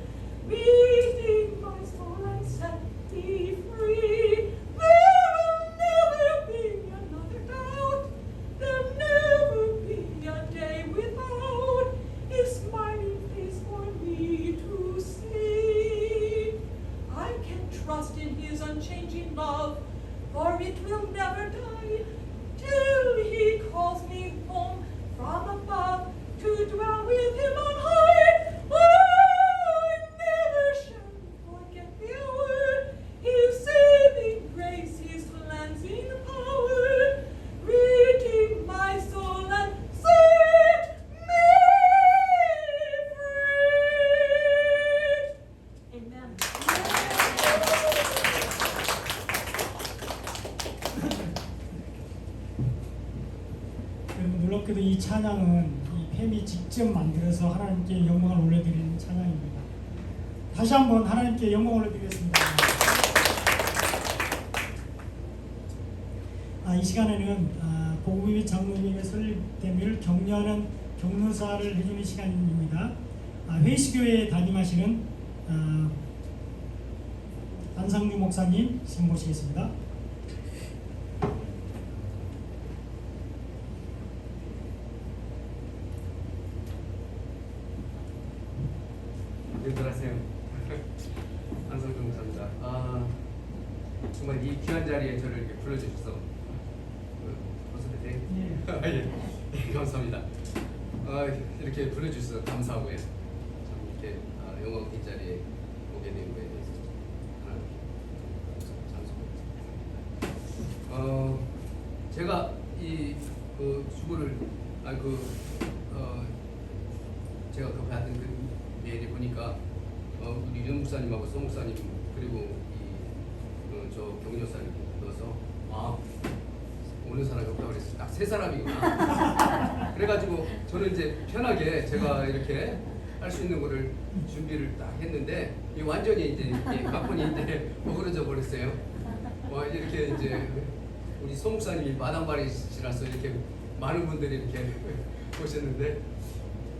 redeemed my soul and set me free. There will never be another doubt. There'll never be a day without His smiling face for me to see. I can trust in His unchanging love, for it will never die till He calls me home from above to dwell with Him on high. Oh, I never shall forget the hour, His saving grace, His cleansing power, redeemed my soul and set me free. Amen. 여러분 놀랍게도 이 찬양은 이 팸이 직접 만들어서 하나님께 영광을 올려드리는 찬양입니다. 다시 한번 하나님께 영광을 올려드리겠습니다. 이 시간에는 복음의 장로님의 설립됨을 격려하는 격려사를 해주는 시간입니다. 회시교회에 담임하시는 안상주 목사님 모시겠습니다. 안녕하세요. 안상주 목사입니다. 정말 이 귀한 자리에 저를 이렇게 불러주셔서 예, 감사합니다. 이렇게 불러주셔서 감사하고요. 참 이렇게 영광 이 자리에 오게 된 거에 대해서 하나님 찬송합니다. 제가 그 주보를 제가 그 받은 그 메일을 보니까 우리 윤 목사님하고 송 목사님 그리고 저 격려사님 넣어서 오는 사람이 없다고 그랬어요. 딱 세 사람이구나. 그래가지고 저는 이제 편하게 제가 이렇게 할 수 있는 거를 준비를 딱 했는데 이 완전히 이제 각본이 이제 어그러져 버렸어요. 이렇게 이제 우리 송 목사님이 마당발이시라서 이렇게 많은 분들이 이렇게 오셨는데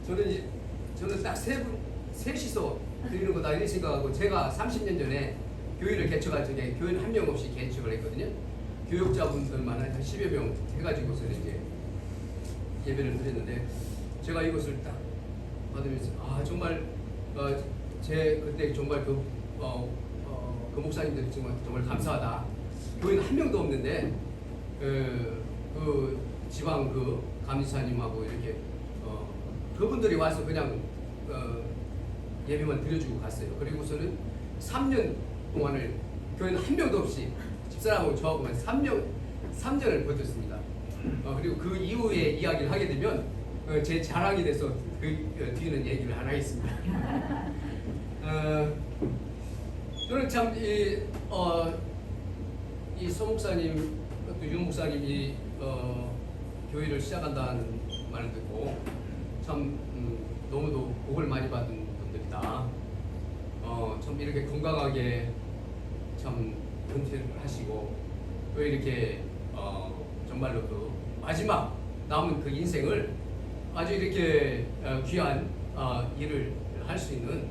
저는 딱 셋이서 드리는 거다 이런 생각하고 제가 30년 전에 교회를 개척할 적에 교회는 한 명 없이 개척을 했거든요. 교육자분들만 한 10여 명 해가지고서 이제 예배를 드렸는데 제가 이것을 딱 받으면서 정말 제 그때 정말 그 목사님들이 정말 감사하다. 교회는 한 명도 없는데 그 지방 그 감리사님하고 이렇게 그분들이 와서 그냥 예배만 드려주고 갔어요. 그리고서는 3년 동안을 교회는 한 명도 없이 집사람하고 저하고만 3년을 버텼습니다. 그리고 그 이후에 이야기를 하게 되면 제 자랑이 돼서 그 뒤는 얘기를 안 하겠습니다. 저는 참 이 서 목사님 또 윤 목사님이 교회를 시작한다는 말을 듣고 참 너무도 복을 많이 받은 분들이다. 참 이렇게 건강하게 참 은퇴를 하시고 또 이렇게 정말로 그 마지막 남은 그 인생을 아주 이렇게 귀한 일을 할 수 있는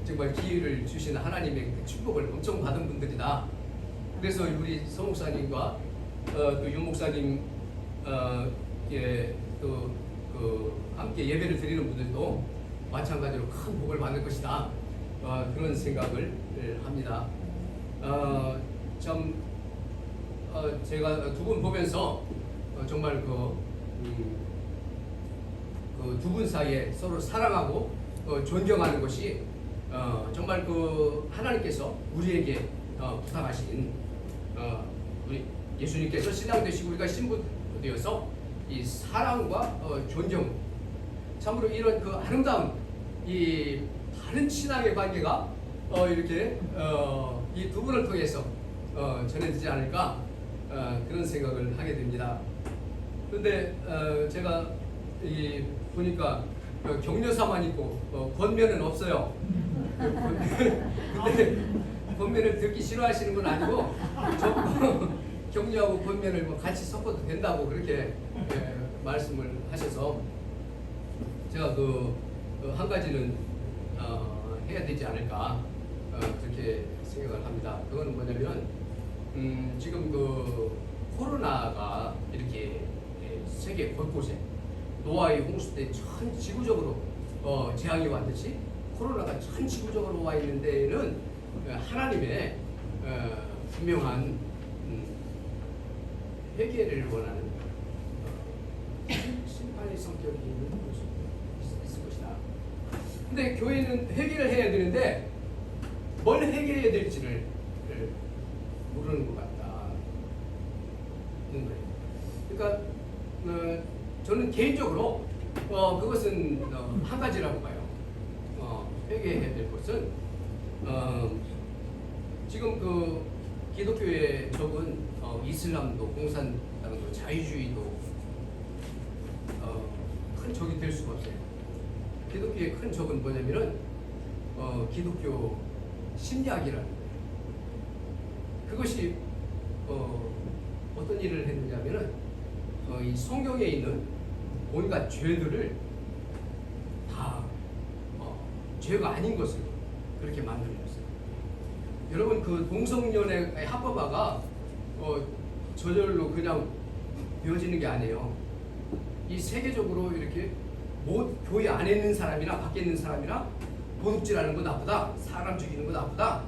정말 기회를 주신 하나님의 그 축복을 엄청 받은 분들이다. 그래서 우리 서 목사님과 또 윤 목사님 또 함께 예배를 드리는 분들도 마찬가지로 큰 복을 받을 것이다. 그런 생각을 합니다. 참 제가 두 분 보면서 정말 그 두 분 사이에 서로 사랑하고 존경하는 것이 정말 그 하나님께서 우리에게 부탁하신 우리 예수님께서 신랑 되시고 우리가 신부 되어서 이 사랑과 존경, 참으로 이런 그 아름다운 이 다른 신앙의 관계가 이렇게 이 두 분을 통해서 전해지지 않을까 그런 생각을 하게 됩니다. 그런데 제가 보니까 격려사만 있고 권면은 없어요. 근데 권면을 듣기 싫어하시는 건 아니고 격려하고 권면을 뭐 같이 섞어도 된다고 그렇게 말씀을 하셔서 제가 한 가지는 해야 되지 않을까 그렇게 생각을 합니다. 그거는 뭐냐면 지금 그 코로나가 이렇게 세계 곳곳에 노아의 홍수 때 전 지구적으로 재앙이 왔듯이 코로나가 전 지구적으로 와 있는 데에는 하나님의 분명한 회개를 원하는 심판의 성격이 있을 것이다. 근데 교회는 회개를 해야 되는데 뭘 회개해야 될지를 모르는 것 같다는 거예요. 그러니까 저는 개인적으로 그것은 한 가지라고 봐요. 회개해야 될 것은 지금 그 기독교의 적은 이슬람도 공산당도 자유주의도 큰 적이 될 수가 없어요. 기독교의 큰 적은 뭐냐면은 기독교 심리학이라는 거예요. 그것이 어떤 일을 했느냐면은 이 성경에 있는 온갖 죄들을 다 죄가 아닌 것을 그렇게 만들어줬어요. 여러분 그 동성연애 합법화가 저절로 그냥 되어지는 게 아니에요. 이 세계적으로 이렇게 교회 안에 있는 사람이나 밖에 있는 사람이나 도둑질하는 거 나쁘다, 사람 죽이는 거 나쁘다,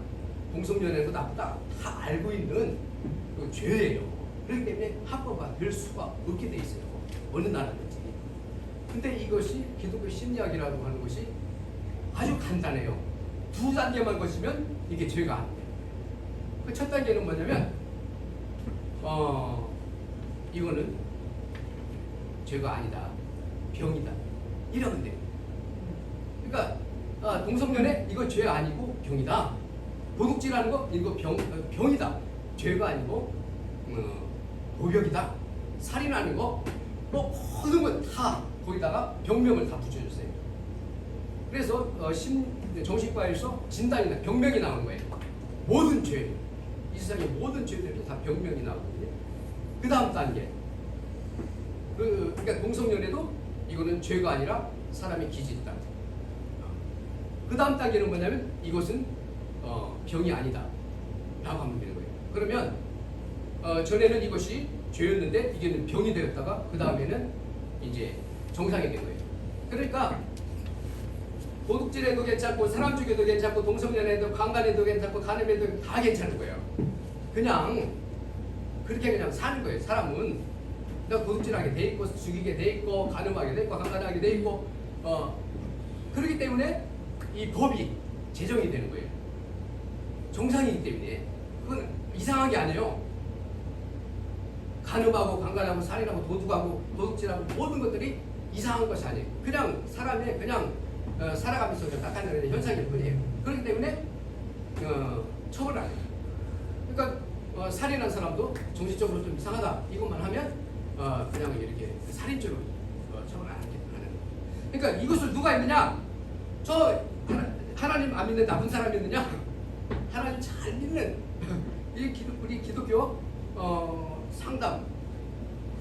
동성연애는 거 나쁘다 다 알고 있는 그 죄예요. 그렇기 때문에 합법화 될 수가 없게 돼 있어요. 어느 나라든지. 근데 이것이 기독교 심리학이라고 하는 것이 아주 간단해요. 두 단계만 거치면 이게 죄가 안 돼요. 그 첫 단계는 뭐냐면 이거는 죄가 아니다, 병이다 이러면 돼요. 그러니까 동성연애 이거 죄 아니고 병이다. 도둑질하는 거 이거 병이다. 죄가 아니고 도벽이다. 살인하는 거 모든 건 다 거기다가 병명을 다 붙여줬어요. 그래서 정신과에서 진단이나 병명이 나오는 거예요. 모든 죄, 이 세상의 모든 죄들도 다 병명이 나오거든요. 그 다음 단계, 그러니까 동성연애도 이거는 죄가 아니라 사람의 기질이다. 그 다음 단계는 뭐냐면 이것은 병이 아니다 라고 하면 되는 거예요. 그러면 전에는 이것이 죄였는데 이게 병이 되었다가 그 다음에는 이제 정상이 된 거예요. 그러니까 도둑질해도 괜찮고 사람 죽여도 괜찮고 동성연애도 강간해도 괜찮고 간음해도 다 괜찮은 거예요. 그냥 그렇게 그냥 사는 거예요. 사람은 도둑질하게 돼 있고 죽이게 돼 있고 간음하게 돼 있고 강간하게 돼 있고 그렇기 때문에 이 법이 제정이 되는 거예요. 정상이기 때문에 그건 이상한 게 아니에요. 간음하고 강간하고 살인하고 도둑질하고 모든 것들이 이상한 것이 아니에요. 그냥 사람의 그냥 살아가면서 나타나는 현상일 뿐이에요. 그렇기 때문에 처벌을 안 해요. 그러니까 살인한 사람도 정신적으로 좀 이상하다 이것만 하면 그냥 이렇게 살인죄로 처벌을 안 하는 거예요. 그러니까 이것을 누가 했느냐? 저 하나님 안 믿는 나쁜 사람이 있느냐? 하나님 잘 믿는 우리 기독교 상담을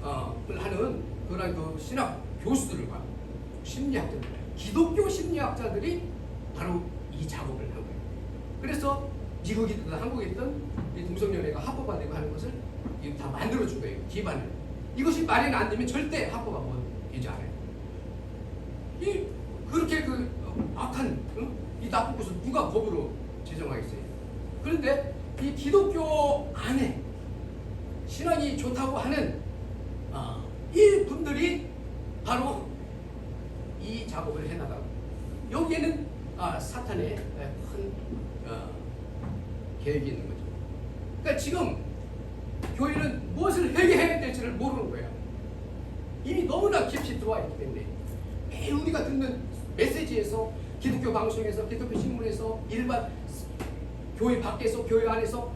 하는 그런 그 신학 교수들과 심리학자들, 기독교 심리학자들이 바로 이 작업을 한 거예요. 그래서 미국이든 한국이든 이 동성연애가 합법화되고 하는 것을 다 만들어준 거예요. 기반을. 이것이 마련이 안 되면 절대 합법화 되지 않아요. 이 그렇게 그 악한 이 나쁜 것을 누가 법으로 제정하겠어요? 그런데 이 기독교 안에 신앙이 좋다고 하는 이 분들이 바로 이 작업을 해나가고 여기에는 사탄의 큰 계획이 있는 거죠. 그러니까 지금 교회는 무엇을 회개해야 될지를 모르는 거예요. 이미 너무나 깊이 들어와 있기 때문에 매일 우리가 듣는 메시지에서 기독교 방송에서 기독교 신문에서 일반 교회 밖에서 교회 안에서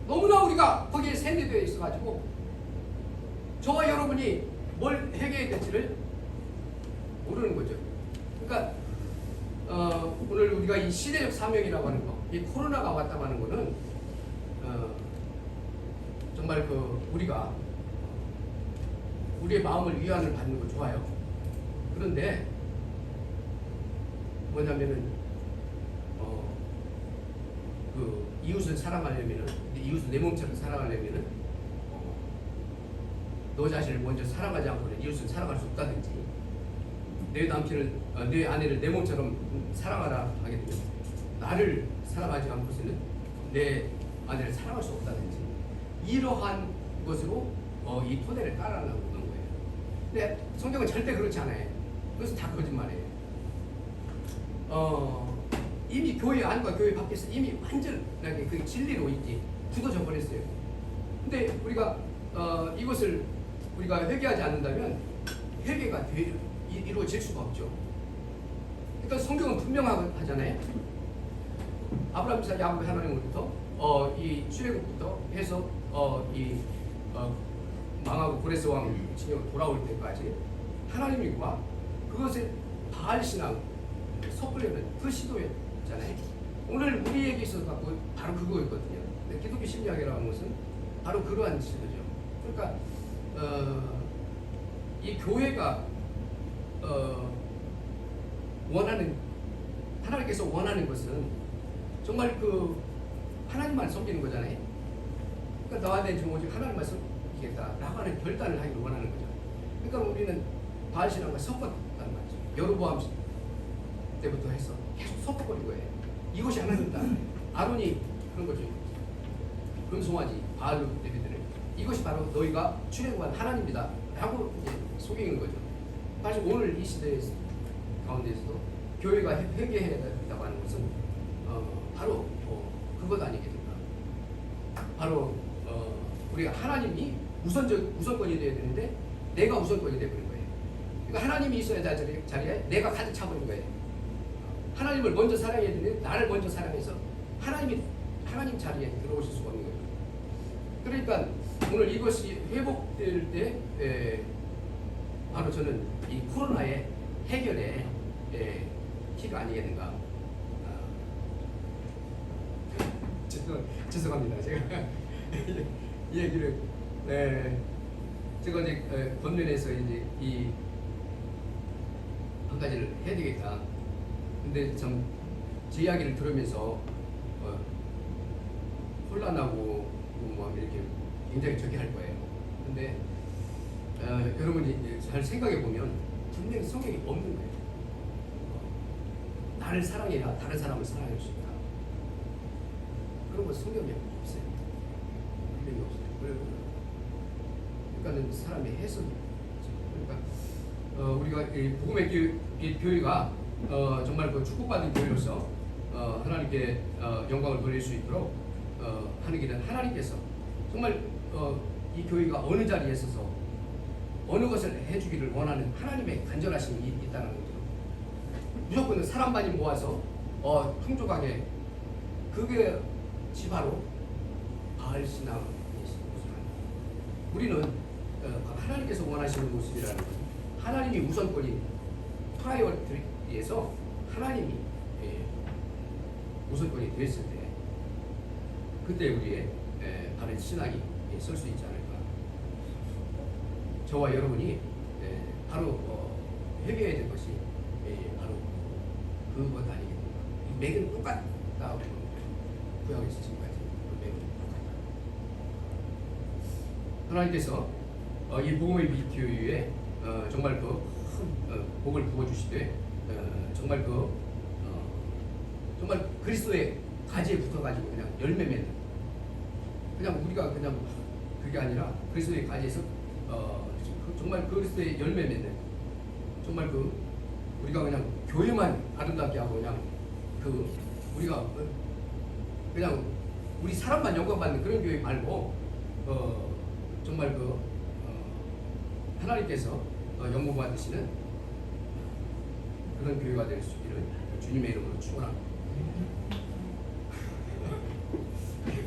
너무나 우리가 거기에 세뇌되어 있어가지고 저와 여러분이 뭘 회개해야 될지를 모르는 거죠. 그러니까 오늘 우리가 이 시대적 사명이라고 하는 거, 이 코로나가 왔다고 하는 거는 정말 우리가 우리의 마음을 위안을 받는 거 좋아요. 그런데 뭐냐면은 이웃을 사랑하려면은 이웃을 내 몸처럼 사랑하려면은 너 자신을 먼저 사랑하지 않고는 이웃을 사랑할 수 없다든지 내 남편을 내 아내를 내 몸처럼 사랑하라 하게 되면 나를 사랑하지 않고서는 내 아내를 사랑할 수 없다든지 이러한 것으로 이 토대를 깔아나가는 거예요. 근데 성경은 절대 그렇지 않아요. 그래서 다 거짓말이에요. 이미 교회 안과 교회 밖에서 이미 완전하게 그 진리로 이제 굳어져 버렸어요. 근데 우리가 이것을 우리가 회개하지 않는다면 회개가 이루어질 수가 없죠. 그러니까 성경은 분명하잖아요. 아브라함, 이삭, 야곱 하나님으로부터 이 출애굽부터 해서 망하고 고레스 왕 징역 돌아올 때까지 하나님과 그것을 바알 신앙 섞으려는 그 시도였잖아요. 오늘 우리에게 있어서 바로 그거였거든요. 기독교 심리학이라는 것은 바로 그러한 시도죠. 그러니까 이 교회가 원하는 하나님께서 원하는 것은 정말 하나님만 섬기는 거잖아요. 그러니까 나와 내 종 오직 하나님만 섬기겠다라고 하는 결단을 하기를 원하는 거죠. 그러니까 우리는 바알 신앙과 섞었다는 말이죠. 여로보암 때부터 해서 계속 섞어버린 거예요. 이것이 하나님이다. 아론이 그런 거죠. 금송아지 바알로 예배드는 이것이 바로 너희가 출애굽한 하나님이다 라고 이제 속이는 거죠. 사실 오늘 이 시대 가운데서도 교회가 회개해야 된다고 하는 것은 바로 그것 아니겠는가. 바로 우리가 하나님이 우선권이 되어야 되는데 내가 우선권이 되어버린 거예요. 그러니까 하나님이 있어야 될 자리에 내가 가득 차버린 거예요. 하나님을 먼저 사랑해야 되는데 나를 먼저 사랑해서 하나님 자리에 들어오실 수가 없는 거예요. 그러니까 오늘 이것이 회복될 때 바로 저는 이 코로나의 해결의 키가 아니겠는가. 죄송합니다. 제가 이 얘기를 제가 이제 권면에서 이제 이 한 가지를 해야 되겠다. 근데 참 제 이야기를 들으면서 혼란하고 뭐 이렇게 굉장히 저기 할 거예요. 근데 여러분이 잘 생각해 보면 분명히 성경이 없는 거예요. 나를 사랑해야 다른 사람을 사랑할 수 있다. 그런 거 성경에 없어요. 분명히 없어요. 그러니까는 사람의 해석이 그러니까 우리가 이 복음의 교회가 정말 축복받은 교회로서 하나님께 영광을 돌릴 수 있도록 하는 길은 하나님께서 정말 이 교회가 어느 자리에 있어서 어느 것을 해주기를 원하는 하나님의 간절하심이 있다는 거죠. 무조건 사람 많이 모아서 풍족하게 그게 바로 바알 신앙의 모습입니다. 우리는 하나님께서 원하시는 모습이라는 것, 하나님이 우선권인 프라이어리티에서 하나님이 우선권이 됐을 때 그때 우리의 바른 신앙이 설 수 있지 않을까. 저와 여러분이 바로 회개해야 될 것이 바로 그것 아니겠는가. 맥은 똑같다고 구약에서 지금까지 맥은 똑같다. 하나님께서 이 복음의 빛 교회에 정말 그 복을 부어주시되 정말 정말 그리스도의 가지에 붙어가지고 그냥 열매 맺는, 그냥 우리가 그냥 그게 아니라 그리스도의 가지에서 정말 그리스도의 열매 맺는, 정말 우리가 그냥 교회만 아름답게 하고 그냥 우리가 그냥 우리 사람만 영광받는 그런 교회 말고 정말 하나님께서 영광 받으시는 그런 교회가 될 수 있기를 주님의 이름으로 축원합니다.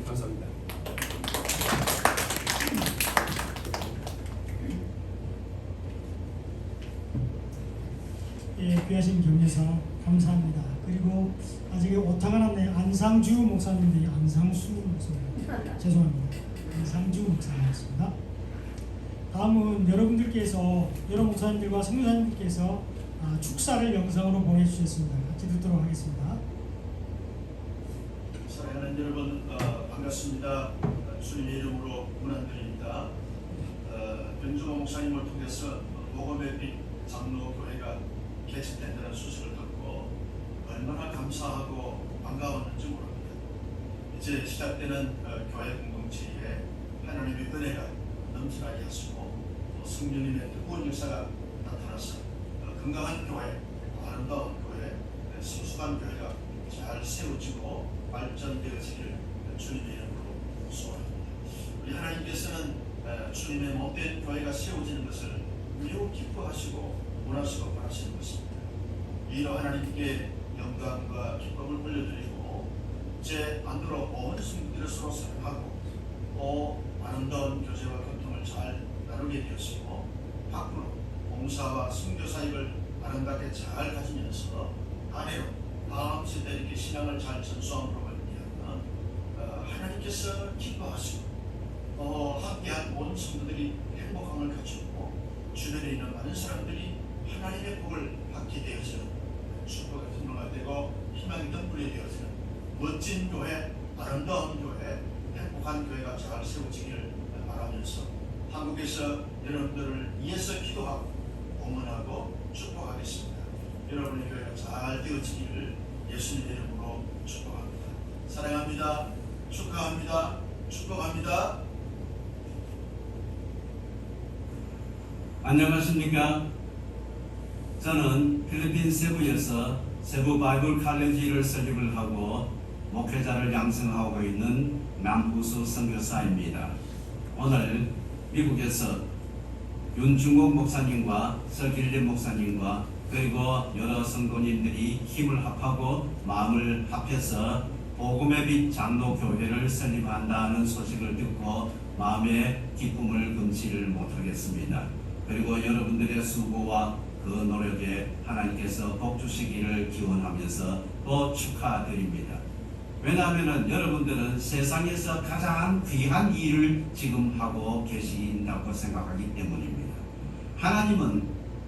감사합니다. 예, 귀하신 경례사 감사합니다. 그리고 아직 오타가 났네. 안상주 목사님인데 안상수 목사님 죄송합니다. 안상주 목사님이었습니다. 다음은 여러분들께서 여러 목사님들과 성교사님들께서 축사를 영상으로 보내주셨습니다. 같이 듣도록 하겠습니다. 사랑하는 여러분 반갑습니다. 주님의 이름으로 문안드립니다. 변주호 목사님을 통해서 복음의 빛 장로교회가 개척된다는 소식을 듣고 얼마나 감사하고 반가웠는지 모릅니다. 이제 시작되는 교회 공동체에 하나님의 은혜가 넘쳐나게 하시고 성령님의 뜨거운 역사가 나타나서 건강한 교회, 아름다운 교회, 성숙한 교회가 잘 세워지고 발전되어지기를 주님의 이름으로 소원합니다. 우리 하나님께서는 주님의 못된 교회가 세워지는 것을 매우 기뻐하시고 원하시고 바라시는 것입니다. 이로 하나님께 영광과 기쁨을 올려드리고 제 안으로 온 성도들을 서로 사랑하고 또 아름다운 교제와 교통을 잘 나누게 되었고 밖으로 봉사와 선교 사역을 아름답게 잘 가지면서 아내로 다음 세대에게 신앙을 잘 전수함으로 말미암아 하나님께서 기뻐하시고 함께한 모든 성도들이 행복함을 가지고 주변에 있는 많은 사람들이 하나님의 복을 받게 되어지는 축복의 통로가 되고 희망의 덤불이 되어지는 멋진 교회, 아름다운 교회, 행복한 교회가 잘 세워지기를 바라면서 한국에서 여러분들을 위해서 기도하고 공헌하고 축복하겠습니다. 여러분의 교회가 잘 되어지기를 예수님의 이름으로 축복합니다. 사랑합니다. 축하합니다. 축복합니다. 안녕하십니까? 저는 필리핀 세부에서 세부 바이블 칼레지를 설립을 하고 목회자를 양성하고 있는 남부수 선교사입니다. 오늘 미국에서 윤중국 목사님과 서길림 목사님과 그리고 여러 성도님들이 힘을 합하고 마음을 합해서 복음의 빛 장로교회를 설립한다는 소식을 듣고 마음의 기쁨을 금치를 못하겠습니다. 그리고 여러분들의 수고와 그 노력에 하나님께서 복 주시기를 기원하면서 또 축하드립니다. 왜냐하면 여러분들은 세상에서 가장 귀한 일을 지금 하고 계신다고 생각하기 때문입니다. 하나님은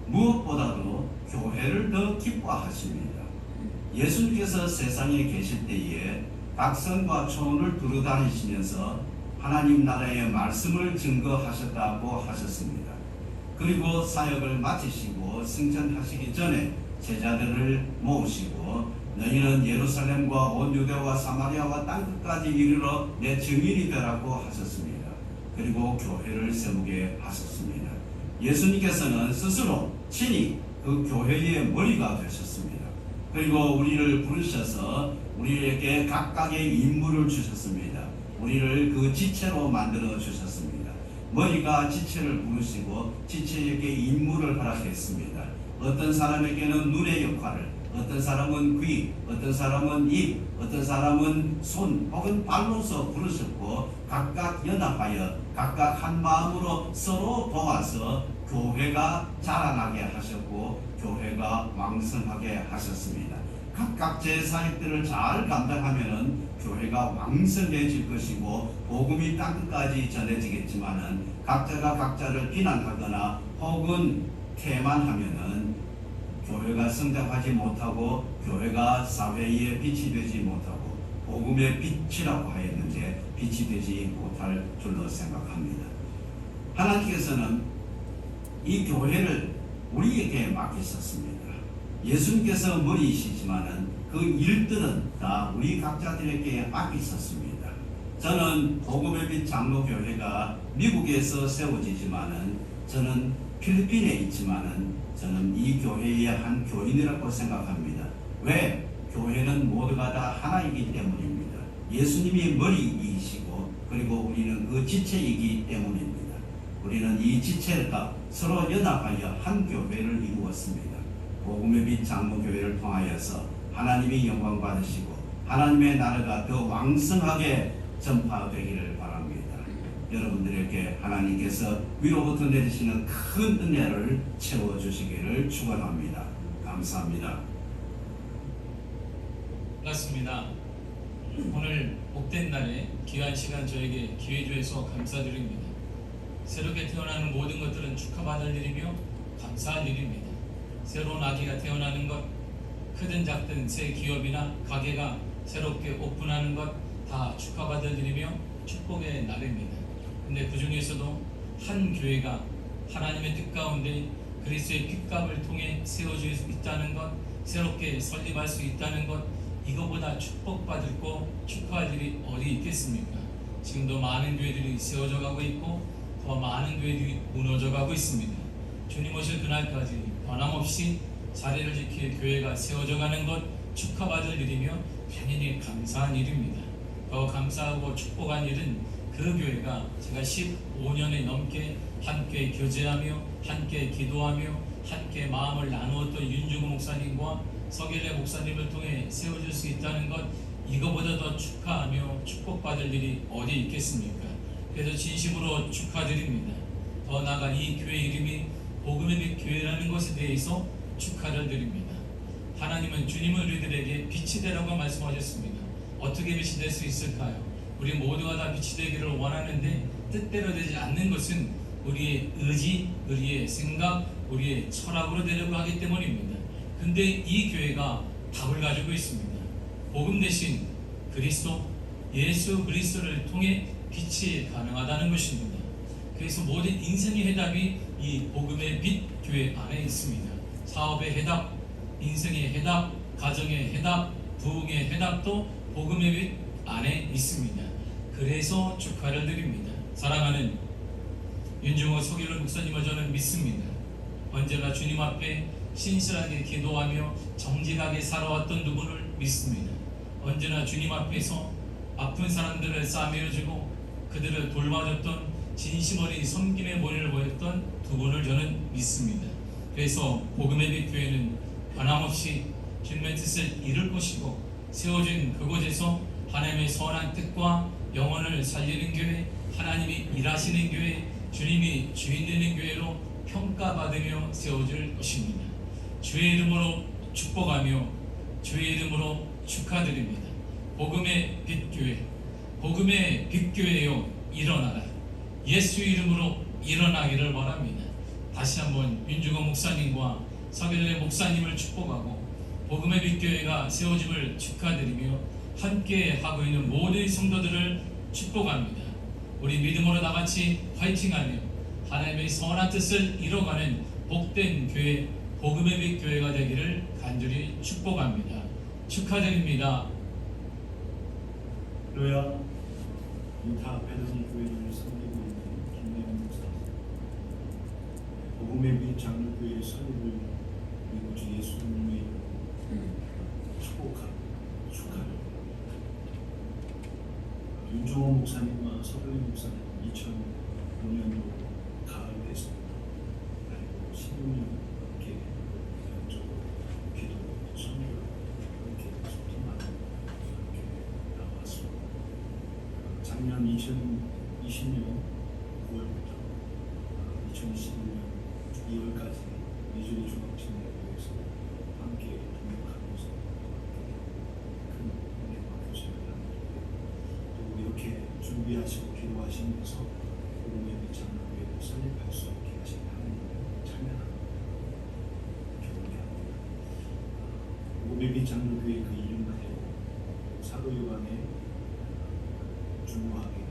무엇보다도 교회를 더 기뻐하십니다. 예수님께서 세상에 계실 때에 각성과 초원을 두루다니시면서 하나님 나라의 말씀을 증거하셨다고 하셨습니다. 그리고 사역을 마치시고 승천하시기 전에 제자들을 모으시고 너희는 예루살렘과 온 유대와 사마리아와 땅끝까지 이르러 내 증인이 되라고 하셨습니다. 그리고 교회를 세우게 하셨습니다. 예수님께서는 스스로 친히 그 교회의 머리가 되셨습니다. 그리고 우리를 부르셔서 우리에게 각각의 임무를 주셨습니다. 우리를 그 지체로 만들어 주셨습니다. 머리가 지체를 부르시고 지체에게 임무를 허락했습니다. 어떤 사람에게는 눈의 역할을, 어떤 사람은 귀, 어떤 사람은 입, 어떤 사람은 손 혹은 발로서 부르셨고 각각 연합하여 각각 한 마음으로 서로 도와서 교회가 자라나게 하셨고 교회가 왕성하게 하셨습니다. 각각 제 사역들을 잘 감당하면은 교회가 왕성해질 것이고 복음이 땅끝까지 전해지겠지만은 각자가 각자를 비난하거나 혹은 태만하면은 교회가 성장하지 못하고 교회가 사회에 빛이 되지 못하고 복음의 빛이라고 하였는데 빛이 되지 못할 줄로 생각합니다. 하나님께서는 이 교회를 우리에게 맡기셨습니다. 예수님께서 머리이시지만은 그 일들은 다 우리 각자들에게 맡기셨습니다. 저는 복음의 빛 장로교회가 미국에서 세워지지만은 저는 필리핀에 있지만은 저는 이 교회의 한 교인이라고 생각합니다. 왜? 교회는 모두가 다 하나이기 때문입니다. 예수님이 머리이시고 그리고 우리는 그 지체이기 때문입니다. 우리는 이 지체가 서로 연합하여 한 교회를 이루었습니다. 복음의 빛 장로교회를 통하여서 하나님이 영광 받으시고 하나님의 나라가 더 왕성하게 전파되기를 바랍니다. 여러분들에게 하나님께서 위로부터 내리시는 큰 은혜를 채워주시기를 축원합니다. 감사합니다. 반갑습니다. 오늘 복된 날에 귀한 시간 저에게 기회 주셔서 감사드립니다. 새롭게 태어나는 모든 것들은 축하받을 일이며 감사할 일입니다. 새로운 아기가 태어나는 것, 크든 작든 새 기업이나 가게가 새롭게 오픈하는 것 다 축하받을 일이며 축복의 날입니다. 근데 그 중에서도 한 교회가 하나님의 뜻 가운데 그리스도의 핏값을 통해 세워질 수 있다는 것, 새롭게 설립할 수 있다는 것, 이거보다 축복받을 거 축하할 일이 어디 있겠습니까? 지금도 많은 교회들이 세워져 가고 있고 더 많은 교회들이 무너져 가고 있습니다. 주님 오실 그날까지 변함없이 자리를 지킬 교회가 세워져 가는 것 축하받을 일이며 당연히 감사한 일입니다. 더 감사하고 축복한 일은 그 교회가 제가 15년이 넘게 함께 교제하며 함께 기도하며 함께 마음을 나누었던 윤중호 목사님과 서길래 목사님을 통해 세워질 수 있다는 것, 이거보다 더 축하하며 축복받을 일이 어디 있겠습니까? 그래서 진심으로 축하드립니다. 더 나아가 이 교회 이름이 복음의 빛 교회라는 것에 대해서 축하를 드립니다. 하나님은 주님은 우리들에게 빛이 되라고 말씀하셨습니다. 어떻게 빛이 될 수 있을까요? 우리 모두가 다 빛이 되기를 원하는데 뜻대로 되지 않는 것은 우리의 의지, 우리의 생각, 우리의 철학으로 되려고 하기 때문입니다. 근데 이 교회가 답을 가지고 있습니다. 복음 대신 그리스도, 예수 그리스도를 통해 빛이 가능하다는 것입니다. 그래서 모든 인생의 해답이 이 복음의 빛 교회 안에 있습니다. 사업의 해답, 인생의 해답, 가정의 해답, 부흥의 해답도 복음의 빛 안에 있습니다. 그래서 축하를 드립니다. 사랑하는 윤중호 서길로 목사님을 저는 믿습니다. 언제나 주님 앞에 신실하게 기도하며 정직하게 살아왔던 두 분을 믿습니다. 언제나 주님 앞에서 아픈 사람들을 싸매어주고 그들을 돌봐줬던 진심 어린 섬김의 본을 보였던 두 분을 저는 믿습니다. 그래서 복음의 빛 교회는 변함없이 주님의 뜻을 이룰 것이고 세워진 그곳에서 하나님의 선한 뜻과 영혼을 살리는 교회, 하나님이 일하시는 교회, 주님이 주인 되는 교회로 평가받으며 세워질 것입니다. 주의 이름으로 축복하며 주의 이름으로 축하드립니다. 복음의 빛교회, 복음의 빛교회여 일어나라. 예수 이름으로 일어나기를 바랍니다. 다시 한번 윤중호 목사님과 서길래 목사님을 축복하고 복음의 빛교회가 세워짐을 축하드리며 함께 하고 있는 모든 성도들을 축복합니다. 우리 믿음으로 다같이 화이팅하며 하나님의 선한 뜻을 이뤄가는 복된 교회, 복음의 빛 교회가 되기를 간절히 축복합니다. 축하드립니다. 로야 유타 베드슨 교회를 섬기고 있는 김대현 목사, 복음의 빛 장로교회 설립을 우리 주 예수님의 축복합니다. 윤종호 목사님과 서글리 목사님 2005년도 가을 됐습니다. 그리고 16년 넘게 연적으로 기도, 선교 이렇게 소통하는 이렇게 나왔습니다. 작년 2020년 9월부터 2021년 2월까지 미주리 중앙침례교회에서 함께 동역하면서 큰 은혜 받으셔야 또 이렇게 준비하시고 기도하시면서 복음의 빛 장로교회를 설립할 수 있게 하신 하나님을 찬양합니다. 기도합니다. 장로교회 그 이름 그대로 사도 요한의 중요하게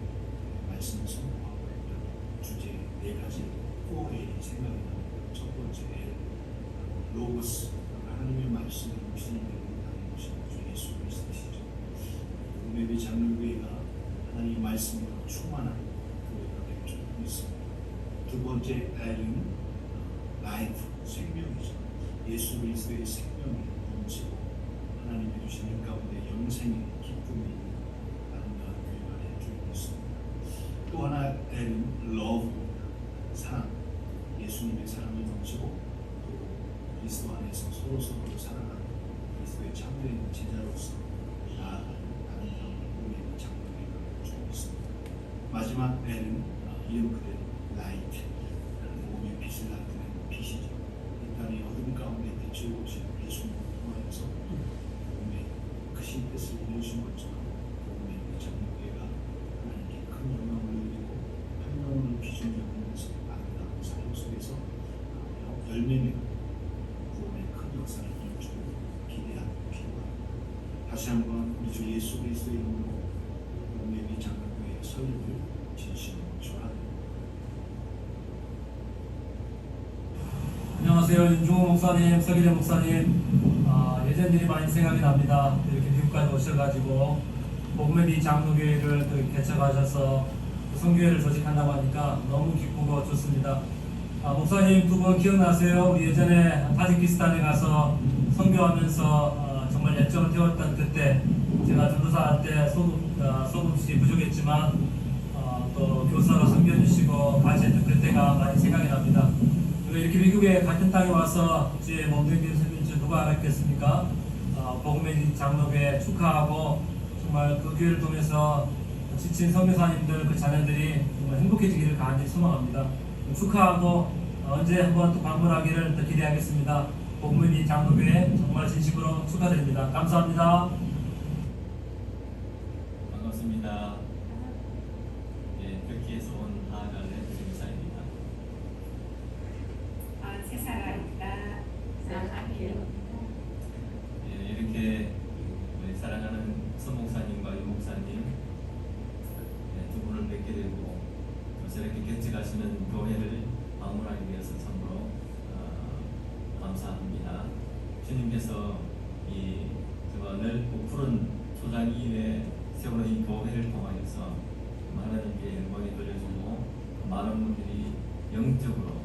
말씀을 선포하고 있는 주제 네 가지 4L이 생각이 납니다. 첫 번째 L, 로고스, 하나님의 말씀을 주님의 하는 것이 주 예수 그리스도시죠. 복음의 장로교회가 하나님의 말씀으로 충만한 교회가 되고 있습니다. 두 번째 L은 라이프, 생명이죠. 예수 그리스도의 생명이 넘치고 하나님의 주신 일 가운데 영생의 기쁨이 있는 아름다운 교회가 되어주고 있습니다. 또 하나 L은 러브입니다. 사랑, 예수님의 사랑이 넘치고 또 그리스도 안에서 서로 사랑하는 그리스도의 참된 제자로서 나아가는 아름다운 복음의 장로교회가 되어주고 있습니다. 마지막 L은 이름 그대로 라이트, 복음의 빛을 나타내는 빛이죠. 이 땅의 어둠 가운데 빛을 오신 예수님을 통하여서 복음의 크신 뜻을 이루신 것처럼 복음의 장로교회가 하나님께 큰 영광을 누리고 한 영혼을 기준으로 하면서 아름다운 사역 속에서 열매맺는 복음의 큰 역사를 이룰 줄 기대하고 필요합니다. 다시 한번 우리 주 예수 그리스도의 이름으로 복음의 장로교회의 설립을 진심으로 축하드립니다. 안녕하세요. 윤종호 목사님, 서기대 목사님. 예전 일이 많이 생각이 납니다. 이렇게 미국까지 오셔가지고 복음의 빛 장로교회를 또 개척하셔서 선교회를 조직한다고 하니까 너무 기쁘고 좋습니다. 목사님 두 분 기억나세요? 우리 예전에 타지키스탄에 가서 선교하면서 정말 열정을 태웠던 그때 제가 전도사 때 소금술이 부족했지만 또 교사로 섬겨주시고 같이 했던 그때가 많이 생각이 납니다. 이렇게 미국에 같은 땅에 와서 주의 몸된 선생님 줄 누가 알았겠습니까? 복음의 장로교회 축하하고 정말 그 교회를 통해서 지친 선교사님들 그 자녀들이 정말 행복해지기를 간절히 소망합니다. 축하하고 언제 한번 또 방문하기를 또 기대하겠습니다. 복음의 장로교회 정말 진심으로 축하드립니다. 감사합니다. 반갑습니다. 터키에서 온 하갈레 목사입니다. 세사라입니다. 이렇게 우리 사랑하는 선 목사님과 유 목사님 두 분을 뵙게 되고 이렇게 개척하시는 교회를 방문하기 위해서 참으로 감사합니다. 주님께서 저와 넓고 푸른 초장 위에 세우는 이 교회를 통하여서 하나님께 영광이 돌려주고 많은 분들이 영적으로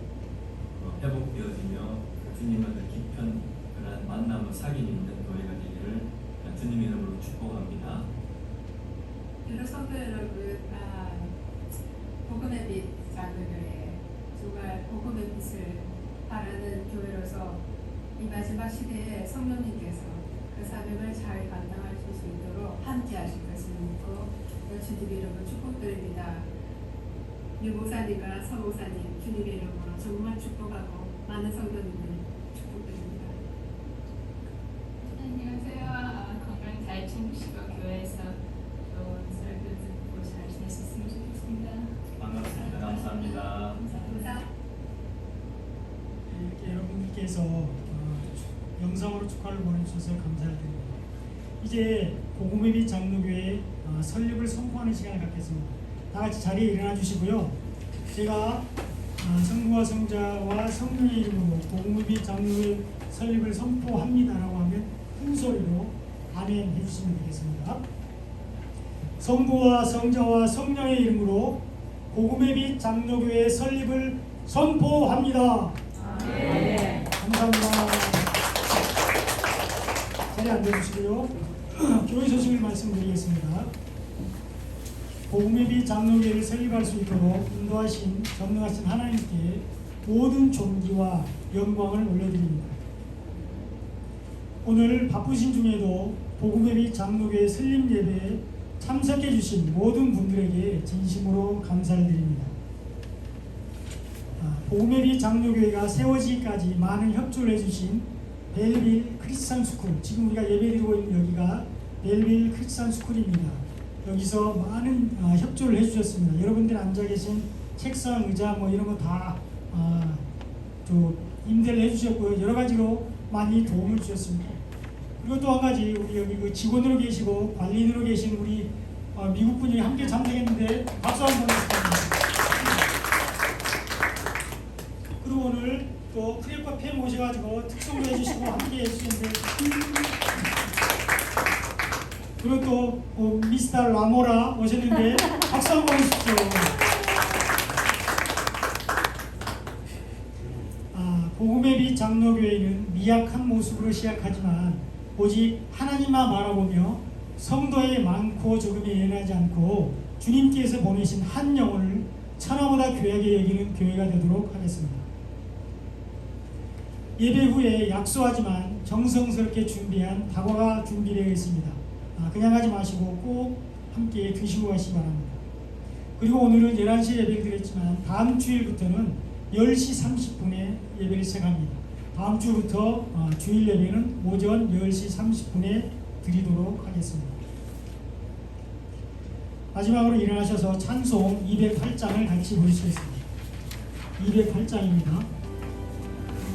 회복되어지며 주님과 깊은 그런 만남을 사귐이 있는 교회가 되기를 주님의 이름으로 축복합니다. 여러 성도 여러분, 복음의 빛 장로교회 정말 복음의 빛을 바라는 교회로서 이 마지막 시대에 성령님께서 그 사명을 잘 감당하실 수 있도록 함께하실 것을 믿고 주님의 이름으로 축복드립니다. 유 목사님과 서 목사님 주님의 이름으로 정말 축복하고 많은 성도님들 축복드립니다. 안녕하세요. 건강 잘 챙기시고 교회에서 좋은 설교 듣고 잘 지내셨으면 좋겠습니다. 반갑습니다. 감사합니다. 감사합니다. 이렇게 여러분들께서 영상으로 축하를 보내주셔서 감사드립니다. 이제 복음의 빛 장로교회 설립을 선포하는 시간을 갖겠습니다. 다 같이 자리에 일어나 주시고요. 제가 성부와 성자와 성령의 이름으로 복음의 빛 장로교회 설립을 선포합니다라고 하면 큰 소리로 아멘 해주시면 되겠습니다. 성부와 성자와 성령의 이름으로 복음의 빛 장로교회 설립을 선포합니다. 아멘. 감사합니다. 자리에 앉아주시고요. 교회 소식을 말씀드리겠습니다. 복음의 빛 장로교회를 설립할 수 있도록 인도하신 전능하신 하나님께 모든 존귀와 영광을 올려드립니다. 오늘 바쁘신 중에도 복음의 빛 장로교회 설립 예배에 참석해 주신 모든 분들에게 진심으로 감사를 드립니다. 복음의 빛 장로교회가 세워지기까지 많은 협조를 해주신 벨빌 크리스찬 스쿨, 지금 우리가 예배드리고 있는 여기가 벨빌 크리스찬 스쿨입니다. 여기서 많은 협조를 해주셨습니다. 여러분들 앉아 계신 책상, 의자 뭐 이런 거 다 임대를 해주셨고요. 여러 가지로 많이 도움을 주셨습니다. 그리고 또 한 가지 우리 여기 그 직원으로 계시고 관리인으로 계신 우리 미국 분이 함께 참석했는데 박수 한번 보내주십니다. 그리고 오늘 또 크랩과 팬 모셔가지고 특송도 해주시고 함께 해주시는데 그리고 또 미스터 라모라 오셨는데 박수 한번 보내주십시오. 복음의 빛 장로교회는 미약한 모습으로 시작하지만 오직 하나님만 바라보며 성도의 많고 적음에 예나지 않고 주님께서 보내신 한 영혼을 천하보다 귀하게 여기는 교회가 되도록 하겠습니다. 예배 후에 약소하지만 정성스럽게 준비한 다과가 준비되어 있습니다. 그냥 하지 마시고 꼭 함께 드시고 가시기 바랍니다. 그리고 오늘은 11시에 예배를 드렸지만 다음 주일부터는 10시 30분에 예배를 시작합니다. 다음 주부터 주일 예배는 오전 10시 30분에 드리도록 하겠습니다. 마지막으로 일어나셔서 찬송 208장을 같이 부르시겠습니다. 208장입니다.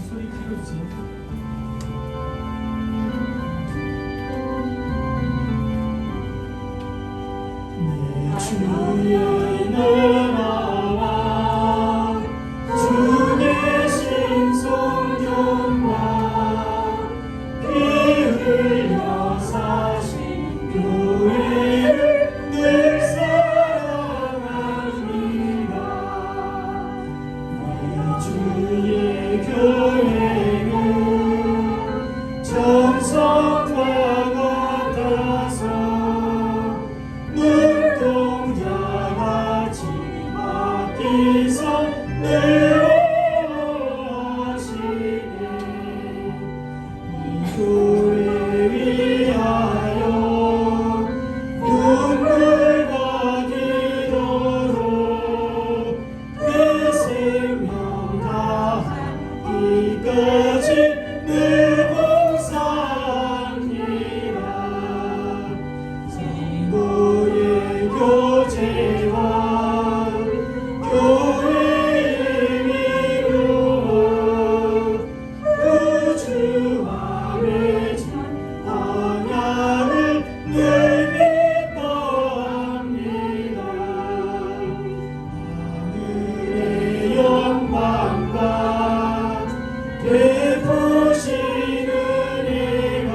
소리 길어주세요. 내 주의 나라와 주 계신 성전과 피 흘려 사신 교회를 늘 사랑합니다. 내 주의 교회는 정성과 같아서 눈동자같이 맡기서 늘 보호하시네. 이 교회 위하여 눈물과 기도로 내 생명 다하기까지 늘 봉사합니다. 성도의 교제와 교회의 위로와 주 안에 진 언약을 늘 기뻐합니다. 하늘의 영광과 베푸시는 은혜가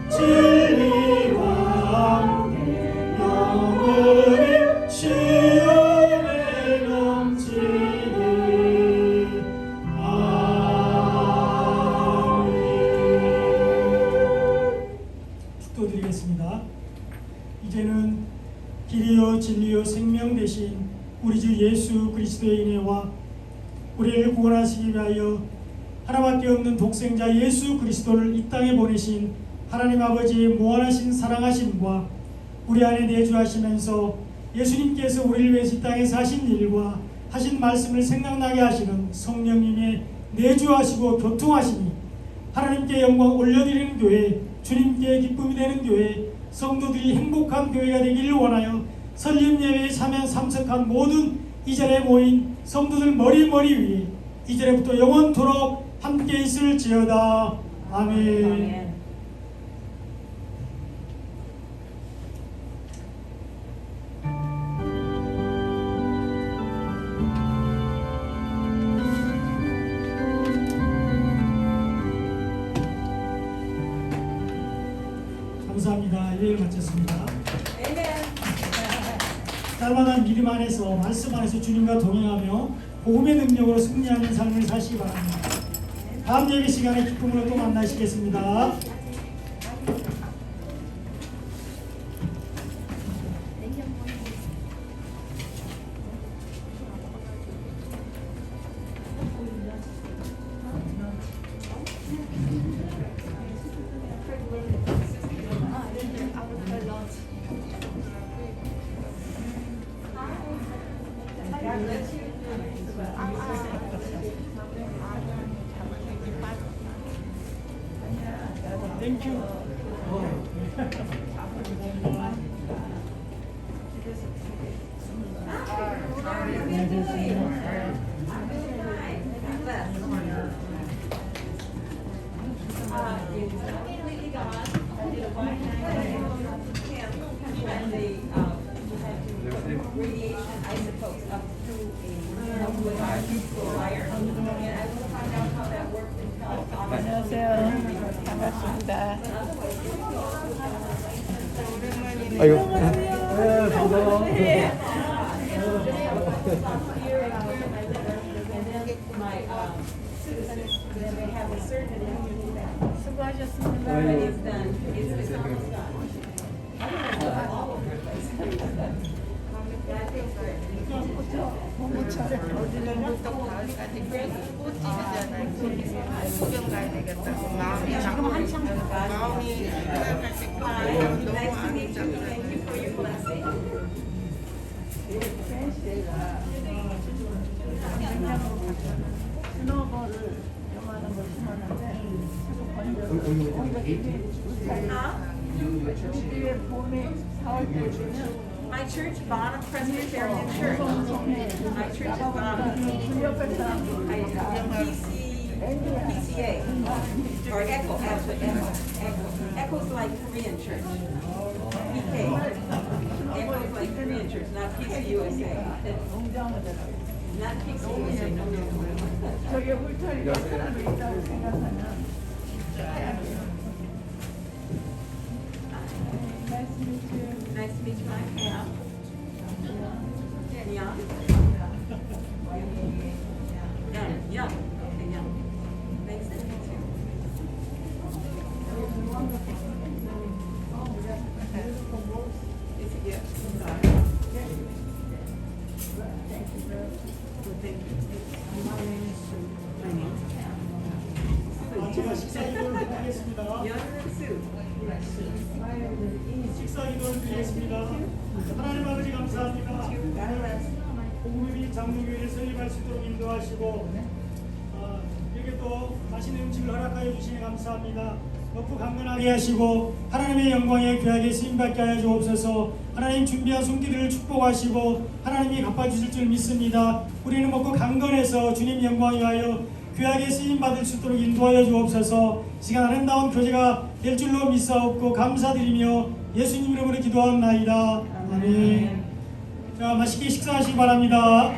진리와 함께 영원히 시온에 넘치네. 아멘. 축도드리겠습니다. 이제는 길이요 진리요 생명 되신 우리 주 예수 그리스도의 은혜와 우리를 구원하시기 위하여 하나밖에 없는 독생자 예수 그리스도를 이 땅에 보내신 하나님 아버지의 무한하신 사랑하심과 우리 안에 내주하시면서 예수님께서 우리를 위해서 이 땅에 사신 일과 하신 말씀을 생각나게 하시는 성령님의 내주하시고 교통하심이 하나님께 영광 올려드리는 교회, 주님께 기쁨이 되는 교회, 성도들이 행복한 교회가 되기를 원하여 설립 예배에 참석한 모든 이 자리에 모인 성도들 머리 위에 이제부터 영원토록 함께 있을지어다. 아멘. 감사합니다. 예배를 마쳤습니다. 날마다 믿음 안에서 말씀 안에서 주님과 동행하며 복음의 능력으로 승리하는 삶을 사시기 바랍니다. 다음 예배 시간에 기쁨으로 또 만나시겠습니다. Thank you. 아, 예. My church, Bonham Presbyterian Church. My church is Bonham. PCA. Or Echo, actually, Echo. Echo's like Korean church. PK. Echo's like Korean church, not PCUSA. Not PCUSA, no. Nice to meet you. I'm Pam. Young. Young. Okay, young. Nice to meet you. Is it yet? Sorry. Thank you. My name is Pam. 제가 식사 기도를 드리겠습니다. 식사 기도를 드리겠습니다. 하나님 아버지 감사합니다. 복음의 장로교회를 설립할 수 있도록 인도하시고 이렇게 또 맛있는 음식을 허락하여 주시니 감사합니다. 높고 강건하게 하시고 하나님의 영광에 귀하게 쓰임받게 하여 주옵소서. 하나님 준비한 손길을 축복하시고 하나님이 갚아주실 줄 믿습니다. 우리는 먹고 강건해서 주님 영광 위하여 귀하게 쓰임받을 수 있도록 인도하여 주옵소서. 시간 아름다운 교제가 될 줄로 믿사옵고 감사드리며 예수님 이름으로 기도하옵나이다. 아멘. 자, 맛있게 식사하시기 바랍니다.